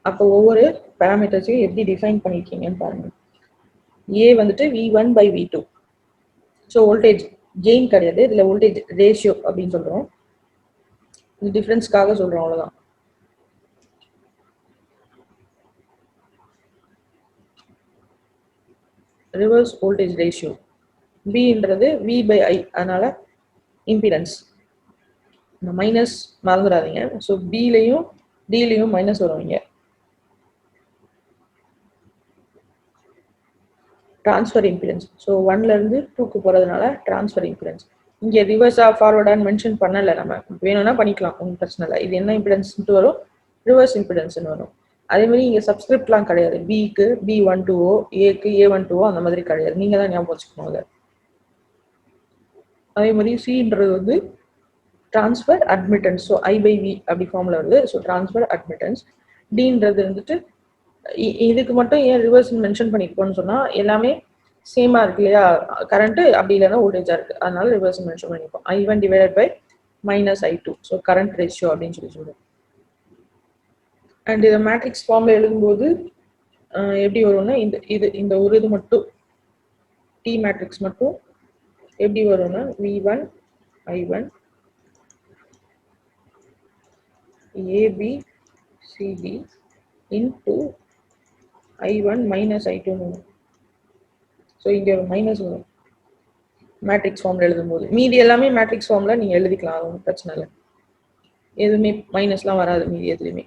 அப்போ ஒவ்வொரு பேராமீட்டர்ஸையும் எப்படி டிஃபைன் பண்ணிருக்கீங்கன்னு பாருங்க. a வந்துட்டு v1 by v2. So voltage gain கிடையாது, இதுல வோல்டேஜ் ரேஷியோ அப்படின்னு சொல்றோம். இது டிஃபரன்ஸ்க்காக சொல்றோம், அவ்வளவுதான். Reverse voltage ratio. பின்றது v by i, அதனால இம்பிடன்ஸ். இந்த மைனஸ் மறந்துடாதீங்க. ஸோ பிலையும் டிலையும் மைனஸ் வருவீங்க. Transfer impedance. ஸோ 1ல இருந்து 2க்கு போறதுனால டிரான்ஸ்ஃபர் இம்பிடன்ஸ். இங்க ரிவர்ஸா ஃபார்வர்டான்னு மென்ஷன் பண்ணல, நம்ம வேணும்னா பண்ணிக்கலாம், ஒன்றும் பிரச்சனை இல்லை. இது என்ன இம்பிடன்ஸ்ட்டு வரும்? ரிவர்ஸ் இம்பிடன்ஸ்னு வரும். அதே மாதிரி இங்க சப்ஸ்கிரிப்ட்லாம் கிடையாது. பிக்கு B12O, ஏக்கு A12O அந்த மாதிரி கிடையாது, நீங்க தான் ஞாபகம் வச்சுக்கணும் அதை. அதே மாதிரி சின்றது வந்து transfer admittance. So I by V அப்படி ஃபார்ம்ல வருது. So transfer admittance. டின்றது வந்துட்டு இதுக்கு மட்டும் ஏன் ரிவர்ஸ் மென்ஷன் பண்ணிருக்கோம்னு சொன்னா எல்லாமே சேமா இருக்கு இல்லையா, கரண்ட் அப்படி இல்லைன்னா வோல்டேஜா இருக்கு, அதனால ரிவர்ஸ் மென்ஷன் பண்ணிருக்கோம். I1 divided by minus I2. So current ratio அப்படின்னு சொல்லி சொல்றோம். அண்ட் இதை மேட்ரிக்ஸ் ஃபார்ம்ல எழுதும்போது எப்படி வரும்னா இந்த ஒரு இது மட்டும் டி மேட்ரிக்ஸ் மட்டும் எப்படி வரும்னா v1 I1 AB CD into I1 minus I2. So இங்க ஒரு மைனஸ் வரும் மேட்ரிக்ஸ் ஃபார்ம்ல எழுதும்போது. மீதி எல்லாமே மேட்ரிக்ஸ் ஃபார்ம்ல நீங்க எழுதிக்கலாம், அது ஒன்றும் பிரச்சனை இல்லை. எதுவுமே மைனஸ்லாம் வராது மீதி எதுலையுமே.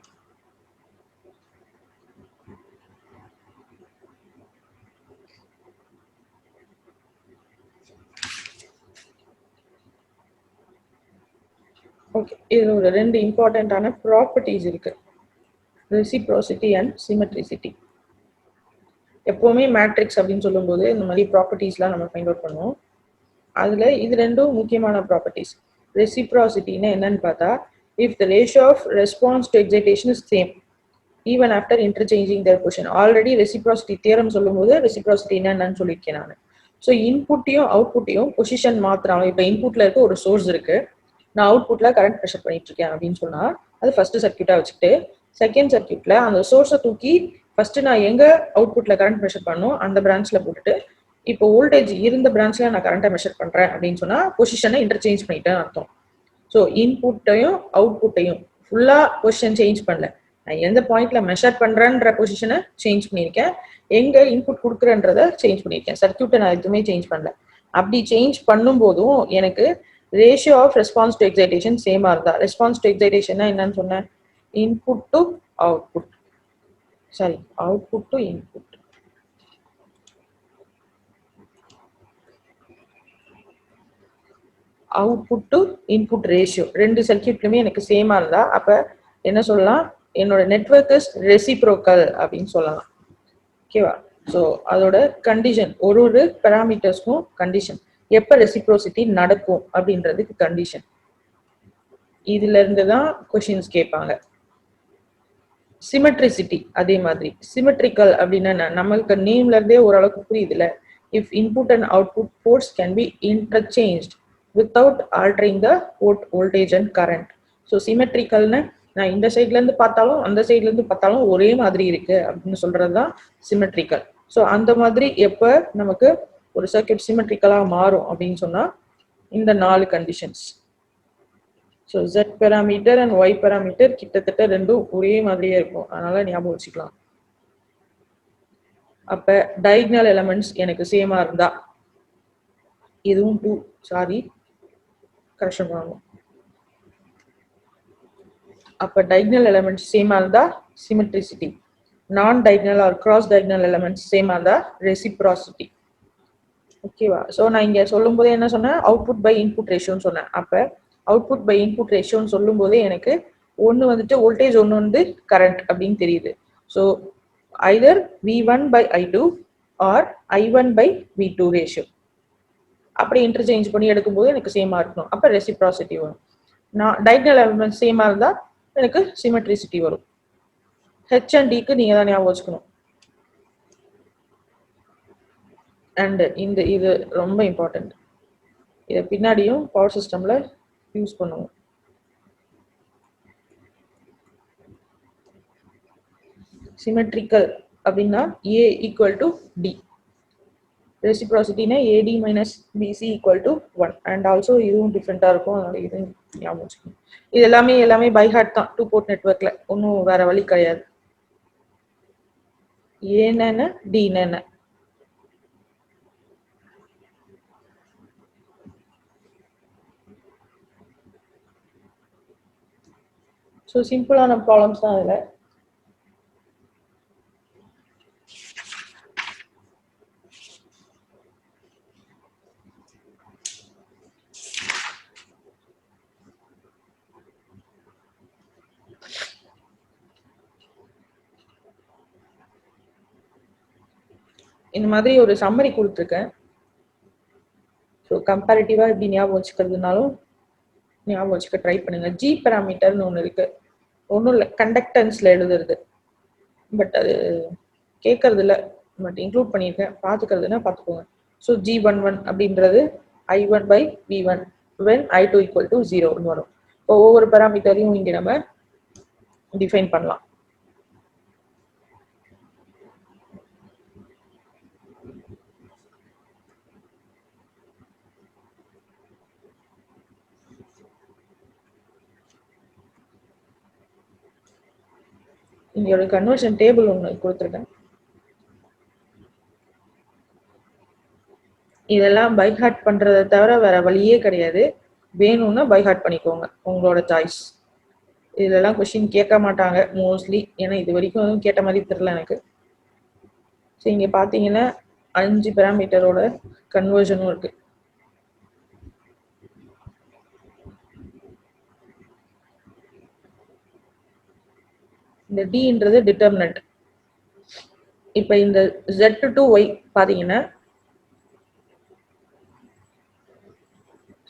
ஓகே, இதுல ஒரு ரெண்டு இம்பார்ட்டன்டான ப்ராப்பர்ட்டிஸ் இருக்கு, ரெசிப்ரோசிட்டி அண்ட் சிமெட்ரிசிட்டி. எப்பவுமே மேட்ரிக்ஸ் அப்படின்னு சொல்லும்போது இந்த மாதிரி ப்ராப்பர்ட்டிஸ்லாம் நம்ம ஃபைண்ட் அவுட் பண்ணுவோம். அதுல இது ரெண்டும் முக்கியமான ப்ராப்பர்ட்டிஸ். ரெசிப்ரோசிட்டின்னா என்னன்னு பார்த்தா, if the ratio of response to excitation is same even after interchanging their position. Already reciprocity theorem சொல்லும்போது ரெசிப்ரோசிட்டி என்னன்னு சொல்லியிருக்கேன் நான். ஸோ இன்புட்டையும் அவுட்புட்டையும் பொசிஷன் மாத்திரம். இப்போ இன்புட்ல இருக்க ஒரு சோர்ஸ் இருக்கு, நான் அவுட்புட்ல கரண்ட் ப்ரெஷர் பண்ணிட்டு இருக்கேன் அப்படின்னு சொன்னா அது ஃபர்ஸ்ட் சர்க்யூட்டா வச்சுக்கிட்டு, செகண்ட் சர்க்யூட்ல அந்த சோர்ஸை தூக்கி ஃபர்ஸ்ட் நான் எங்க அவுட்புட்ல கரண்ட் மெஷர் பண்ணும் அந்த பிரான்ச்ல போட்டுட்டு, இப்போ வோல்டேஜ் இருந்த பிரான்ச்ல நான் கரண்ட்டை மெஷர் பண்றேன் அப்படின்னு சொன்னா பொசிஷனை இன்டர்சேஞ்ச் பண்ணிட்டேன்னு அர்த்தம். ஸோ இன்புட்டையும் அவுட்புட்டையும் ஃபுல்லா பொசிஷன் சேஞ்ச் பண்ணல, நான் எந்த பாயிண்ட்ல மெஷர் பண்றேன்ற பொசிஷனை சேஞ்ச் பண்ணியிருக்கேன், எங்க இன்புட் கொடுக்குறேன்றத சேஞ்ச் பண்ணியிருக்கேன். சர்க்யூட்டை நான் எதுவுமே சேஞ்ச் பண்ணல. அப்படி சேஞ்ச் பண்ணும் போதும் எனக்கு ratio of response to excitation சேமா இருந்தா, ரெஸ்பான்ஸ் டு எக்ஸைட்டேஷன் என்னன்னு சொன்னேன், input to output, sorry output to input. Output to input ratio ரெண்டு சர்க்யூட்லுமே எனக்கு சேமா இருந்தா அப்ப என்ன சொல்லலாம், என்னோட நெட்வொர்க் இஸ் ரெசிப்ரோக்கல் அப்படின்னு சொல்லலாம். ஓகேவா? ஸோ அதோட கண்டிஷன், ஒரு ஒரு பேராமீட்டர்ஸ்க்கும் கண்டிஷன், எப்ப ரெசிப்ரோசிட்டி நடக்கும் அப்படின்றதுக்கு கண்டிஷன். இதுல இருந்து தான் கொஸ்டின்ஸ் கேட்பாங்க. சிமெட்ரிசிட்டி அதே மாதிரி. சிமெட்ரிக்கல் அப்படின்னா நமக்கு நேம்ல இருந்தே ஓரளவுக்கு புரியுதுல. If input and output ports can be interchanged without altering the port voltage and current. So சிமெட்ரிக்கல்னு நான் இந்த சைட்ல இருந்து பார்த்தாலும் அந்த சைட்ல இருந்து பார்த்தாலும் ஒரே மாதிரி இருக்கு அப்படின்னு சொல்றதுதான் சிமெட்ரிக்கல். ஸோ அந்த மாதிரி எப்ப நமக்கு ஒரு சர்க்யூட் சிமெட்ரிக்கலா மாறும் அப்படின்னு சொன்னா இந்த 4 conditions. So Z parameter and Y parameter கிட்டத்தட்ட ரெண்டும் ஒரே மாதிரியே இருக்கும், அதனால ஞாபகம் வச்சுக்கலாம். அப்ப டயகனல் எலமெண்ட்ஸ் எனக்கு சேமா இருந்தா இதுவும் 2 கரெக்ஷன் பண்ணணும். அப்ப டயகனல் எலமெண்ட்ஸ் சேமா இருந்தா சிமெட்ரிசிட்டி, நான் diagonal or cross diagonal elements சேமா இருந்தா ரெசிப்ராசிட்டி. ஓகேவா? ஸோ நான் இங்க சொல்லும் போதே என்ன சொன்னேன், அவுட்புட் பை இன்புட் ரேஷியோன்னு சொன்னேன். அப்ப அவுட்புட் பை இன்புட் ரேஷியோன்னு சொல்லும் போதே எனக்கு ஒன்று வந்துட்டு வோல்டேஜ், ஒன்று வந்து கரண்ட் அப்படின்னு தெரியுது. So either V1 by I2 or I1 by V2 ratio அப்படி இன்டர்சேஞ்ச் பண்ணி எடுக்கும்போது எனக்கு சேமா இருக்கணும். அப்ப ரெசிப்ராசிட்டி வரும். நான் டயகனல் எலமெண்ட் சேமா இருந்தா எனக்கு சிமெட்ரிசிட்டி வரும். ஹெச் அண்ட் டிக்கு நீங்க தான் ஞாபகம் வச்சுக்கணும். அண்ட் இது ரொம்ப இம்பார்ட்டன்ட், இதை பின்னாடியும் பவர் சிஸ்டம்ல யூஸ் பண்ணுவோம். சிமெட்ரிக்கல் அப்படின்னா A ஈக்குவல் டு டி, ரெசிப்ராசிட்டினா AD minus BC equal to 1. And also இதுவும் டிஃப்ரெண்டா இருக்கும், அதனால இது ஞாபகம் வச்சுக்கணும். இது எல்லாமே பை ஹார்ட் தான் 2 போர்ட் நெட்வொர்க்ல, ஒன்றும் வேற வழி கிடையாது. ஏன்னு டின்னு ஸோ சிம்பிளான ப்ராப்ளம்ஸ் தான் அதில். இந்த மாதிரி ஒரு சம்மரி கொடுத்துருக்கேன். ஸோ கம்பேரிட்டிவா இப்படி ஞாபகம் வச்சுக்கிறதுனாலும் ஞாபகம் வச்சுக்க ட்ரை பண்ணுங்க. ஜி பேராமீட்டர்னு ஒன்று இருக்கு, ஒன்றும் இல்லை கண்டக்டன்ஸ்ல எழுதுறது, பட் அது கேட்கறது இல்லை, பட் இன்க்ளூட் பண்ணியிருக்கேன், பார்த்துக்கிறதுனா பார்த்துக்கோங்க. ஸோ G11 அப்படின்றது I1 by V1 when I2 equal to 0ன்னு வரும். இப்போ ஒவ்வொரு பேராமீட்டரையும் இங்கே நம்ம டிஃபைன் பண்ணலாம். இங்க ஒரு கன்வர்ஷன் டேபிள் ஒன்று கொடுத்துருக்கேன். இதெல்லாம் பை ஹார்ட் பண்றதை தவிர வேற வழியே கிடையாது. வேணும்னா பை ஹார்ட் பண்ணிக்கோங்க, உங்களோட சாய்ஸ். இதுலலாம் கொஸ்டின் கேட்க மாட்டாங்க மோஸ்ட்லி, ஏன்னா இது வரைக்கும் எதுவும் கேட்ட மாதிரி தெரியல எனக்கு. ஸோ இங்க பாத்தீங்கன்னா 5 பேராமீட்டரோட கன்வர்ஷனும் இருக்கு. இந்த டின்றது டிட்டர்மினன்ட். இப்ப இந்த Z to Y பாத்தீங்கன்னா,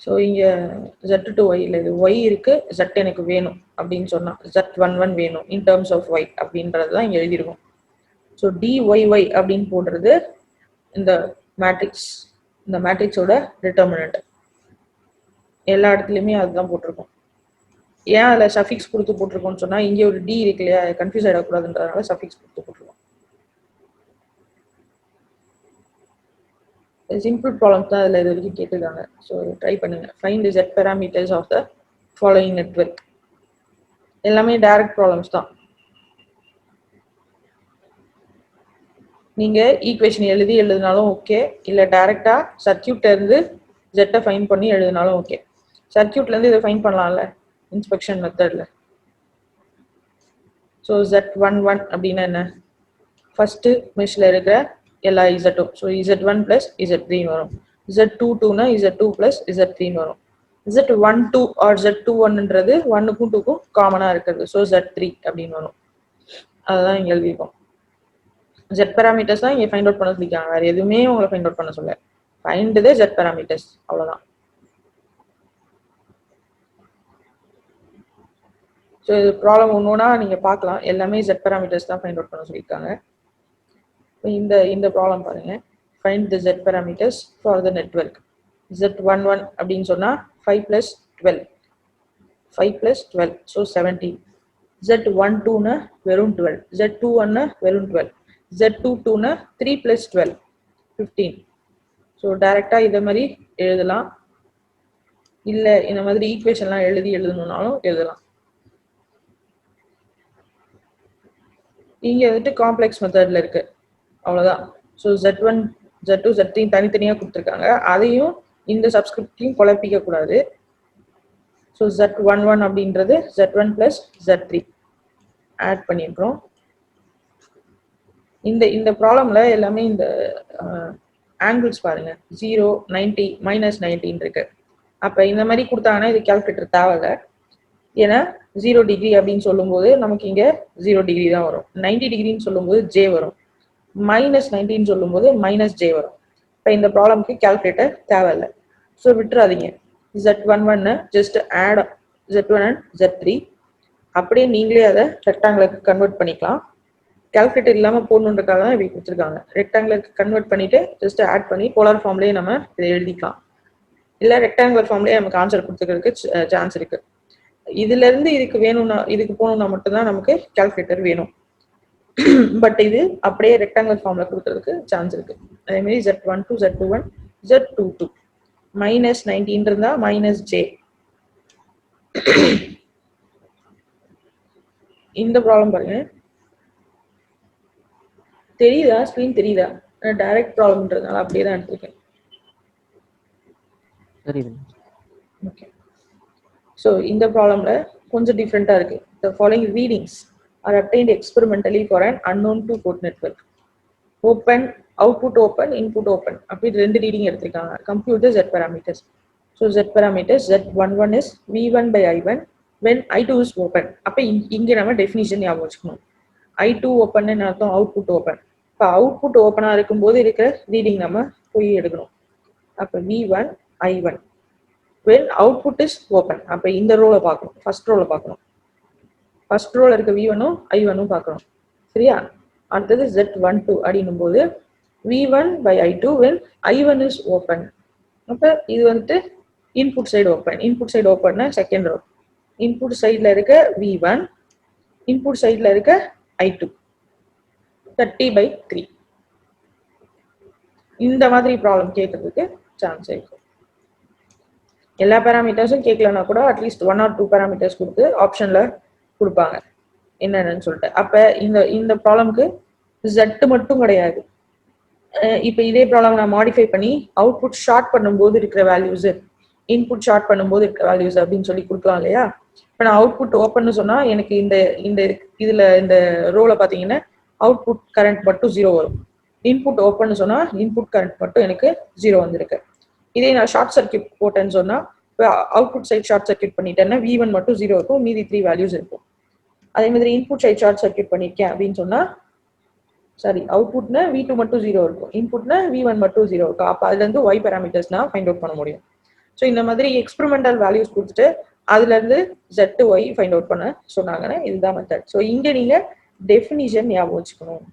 ஸோ இங்க Z to Y இல்லை, இது Y இருக்கு, Z எனக்கு வேணும் அப்படின்னு சொன்னா Z11 வேணும் இன் டர்ம்ஸ் ஆஃப் Y அப்படின்றது தான் இங்க எழுதிருக்கும். ஸோ DYY அப்படின்னு போடுறது இந்த மேட்ரிக்ஸ், இந்த மேட்ரிக்ஸோட டிட்டர்மினன்ட். எல்லா இடத்துலையுமே அதுதான் போட்டிருக்கோம். ஏன் அதில் சஃபிக்ஸ் கொடுத்து போட்டிருக்கோம்னு சொன்னா, இங்கே ஒரு டி இருக்கு இல்லையா, கன்ஃபியூஸ் ஆகிடக்கூடாதுன்றதுனால சஃபிக்ஸ் கொடுத்து போட்டிருக்கோம். சிம்பிள் ப்ராப்ளம்ஸ் தான் அதில் இது வரைக்கும் கேட்டிருக்காங்க. ஸோ ட்ரை பண்ணுங்க. Find Z parameters of the following network. எல்லாமே டைரக்ட் ப்ராப்ளம்ஸ் தான். நீங்க ஈக்குவேஷன் எழுதினாலும் ஓகே, இல்லை டைரக்டா சர்க்கியூட்ல இருந்து Z ஃபைண்ட் பண்ணி எழுதினாலும் ஓகே. சர்க்கியூட்ல இருந்து இதை ஃபைண்ட் பண்ணலாம்ல இன்ஸ்பெக்ஷன் மெத்தட்ல. ஸோ Z11 அப்படின்னா என்ன, ஃபர்ஸ்ட் மெஷ்ல இருக்கிற எல்லா இசட்டும், ஸோ Z1 plus Z3 வரும். Z22னா Z2 plus Z3 வரும். Z12 ஆர் Z21ன்றது 1க்கும் 2க்கும் காமனா இருக்கிறது, ஸோ Z3 அப்படின்னு வரும். அதுதான் இங்க எழுதியிருக்கோம். Z parameters தான் இங்க ஃபைண்ட் அவுட் பண்ண சொல்லிருக்காங்க, வேற எதுவுமே உங்களை ஃபைண்ட் அவுட் பண்ண சொல்ல. ஃபைண்ட் தி Z parameters, அவ்வளவுதான். ஸோ இது ப்ராப்ளம் ஒன்னொன்னா நீங்க பார்க்கலாம், எல்லாமே Z parameters தான் ஃபைண்ட் அவுட் பண்ண சொல்லியிருக்காங்க. இந்த ப்ராப்ளம் பாருங்க, find the Z parameters for the network. Z11 அப்படின்னு சொன்னா 5 plus 12, 5 plus 12, ஸோ 17. Z12னா வெறும் 12, Z21னா வெறும் 12, Z22னா 3 plus 12, 15. ஸோ டைரக்டா இதை மாதிரி எழுதலாம், இல்ல இந்த மாதிரி ஈக்குவேஷன்லாம் எழுதணும்னாலும் எழுதலாம். இங்க வந்துட்டு காம்ப்ளெக்ஸ் மெத்தட்ல இருக்கு, அவ்வளவுதான். ஸோ Z1 Z2 Z3 தனித்தனியா கொடுத்துருக்காங்க, அதையும் இந்த சப்ஸ்கிரிப்டையும் குழப்பிக்க கூடாது. ஸோ Z11 அப்படின்றது Z1 பிளஸ் Z3 ஆட் பண்ணியிருக்கிறோம். இந்த ப்ராப்ளம்ல எல்லாமே இந்த ஆங்கிள்ஸ் பாருங்க, 0, 90, -90 இருக்கு. அப்ப இந்த மாதிரி கொடுத்தாங்கன்னா இது கால்குலேட்டர் தேவையில்ல. ஏன்னா 0 டிகிரி அப்படின்னு சொல்லும்போது நமக்கு இங்க 0 டிகிரி தான் வரும். 90 டிகிரின்னு சொல்லும்போது J வரும். -90 சொல்லும்போது -J வரும். இப்போ இந்த ப்ராப்ளம்க்கு கால்குலேட்டர் தேவையில்லை. ஸோ விட்டுறாதீங்க. Z11 just add Z1 and Z3. அப்படியே நீங்களே அதை ரெக்டாங்குலருக்கு கன்வெர்ட் பண்ணிக்கலாம். கால்குலேட்டர் இல்லாமல் போடணுன்றக்காக தான் இப்படி கொடுத்துருக்காங்க. ரெக்டாங்குலருக்கு கன்வெர்ட் பண்ணிட்டு ஜஸ்ட் ஆட் பண்ணி போலார் ஃபார்ம்லேயே நம்ம இதை எழுதிக்கலாம். இல்லை ரெக்டாங்குலர் ஃபார்ம்லேயே நமக்கு ஆன்சர் கொடுத்துக்கிறதுக்கு சான்ஸ் இருக்கு. இதுல இருந்து இதுக்கு வேணும்னா, இதுக்கு போகணும்னா மட்டும்தான் நமக்கு கால்குலேட்டர் வேணும். பட் இது அப்படியே ரெக்டாங்குலர் ஃபார்ம்ல கொடுக்கறதுக்கு சான்ஸ் இருக்கு. அதே மாதிரி Z12 Z21 Z22 -19 இருந்தா -J. இந்த ப்ராப்ளம் பாருங்க, தெரியுதா? ஸ்கிரீன் தெரியுதா? டைரக்ட் ப்ராப்ளம்ன்றதுனால அப்படியே தான் எடுத்துருக்கேன். ஓகே. ஸோ இந்த ப்ராப்ளம்ல கொஞ்சம் டிஃப்ரெண்டா இருக்கு. The following readings are obtained experimentally for an unknown two-port network. Open, output open, input open. அப்படி ரெண்டு ரீடிங் எடுத்திருக்காங்க. Compute the Z parameters. So Z parameters Z11 is V1 by I1 when I2 is open. அப்ப இங்க நம்ம டெஃபினிஷன் ஞாபகம் வச்சுக்கணும். I2 open ன்னு அர்த்தம் அவுட்புட் ஓப்பன். இப்போ அவுட்புட் ஓப்பனா இருக்கும்போது இருக்கிற ரீடிங் நம்ம போய் எடுக்கணும். அப்ப V1 I1 when output is open. அப்ப இந்த ரோல பார்க்கணும், ஃபர்ஸ்ட் ரோல பார்க்கணும். ஃபர்ஸ்ட் ரோல இருக்க V1ம் I1ம் பார்க்கணும். சரியா? அடுத்தது Z12 அப்படின்னும் போது V1 by I2 when I1 is open. அப்ப இது வந்துட்டு input side open. Input side ஓப்பன்னா செகண்ட் ரோ. இன்புட் சைட்ல இருக்க V1, இன்புட் சைட்ல இருக்க I2 30/3. இந்த மாதிரி ப்ராப்ளம் கேட்கறதுக்கு சான்ஸ் இருக்கு. எல்லா பேராமீட்டர்ஸும் கேட்கலன்னா கூட அட்லீஸ்ட் 1 or 2 பேராமீட்டர்ஸ் கொடுத்து ஆப்ஷன்ல கொடுப்பாங்க என்னன்னு சொல்லிட்டு. அப்ப இந்த ப்ராப்ளம்க்கு Z மட்டும் கிடையாது. இப்போ இதே ப்ராப்ளம் நான் மாடிஃபை பண்ணி அவுட்புட் ஷார்ட் பண்ணும்போது இருக்கிற வேல்யூஸ், இன்புட் ஷார்ட் பண்ணும்போது இருக்கிற வேல்யூஸ் அப்படின்னு சொல்லி கொடுக்கலாம் இல்லையா? இப்போ நான் அவுட்புட் ஓப்பன்னு சொன்னா எனக்கு இதுல இந்த ரோல பாத்தீங்கன்னா அவுட்புட் கரண்ட் மட்டும் 0 வரும். இன்புட் ஓப்பன் சொன்னா இன்புட் கரண்ட் மட்டும் எனக்கு 0 வந்திருக்கு. இதே நான் ஷார்ட் சர்க்கியூட் போட்டேன்னு சொன்னா அவுட்புட் சைட் ஷார்ட் சர்க்கியூட் பண்ணிட்டேன்னா V1 மட்டும் 0 இருக்கும், மீதி 3 வேல்யூஸ் இருக்கும். அதே மாதிரி இன்புட் சைட் ஷார்ட் சர்க்கியூட் பண்ணிருக்கேன் அப்படின்னு சொன்னா அவுட்புட்னா V2 மட்டும் 0 இருக்கும், இன்புட்னா V1 மட்டும் 0 இருக்கும். அப்ப அதுல இருந்து Y பேராமீட்டர்ஸ்னா ஃபைண்ட் அவுட் பண்ண முடியும். ஸோ இந்த மாதிரி எக்ஸ்பெரிமெண்டல் வேல்யூஸ் கொடுத்துட்டு அதுல இருந்து Z Y ஃபைண்ட் அவுட் பண்ண சொன்னாங்கன்னா இதுதான் மெத்தட். ஸோ இங்க நீங்க டெஃபினிஷன் ஞாபகம் வச்சுக்கணும்.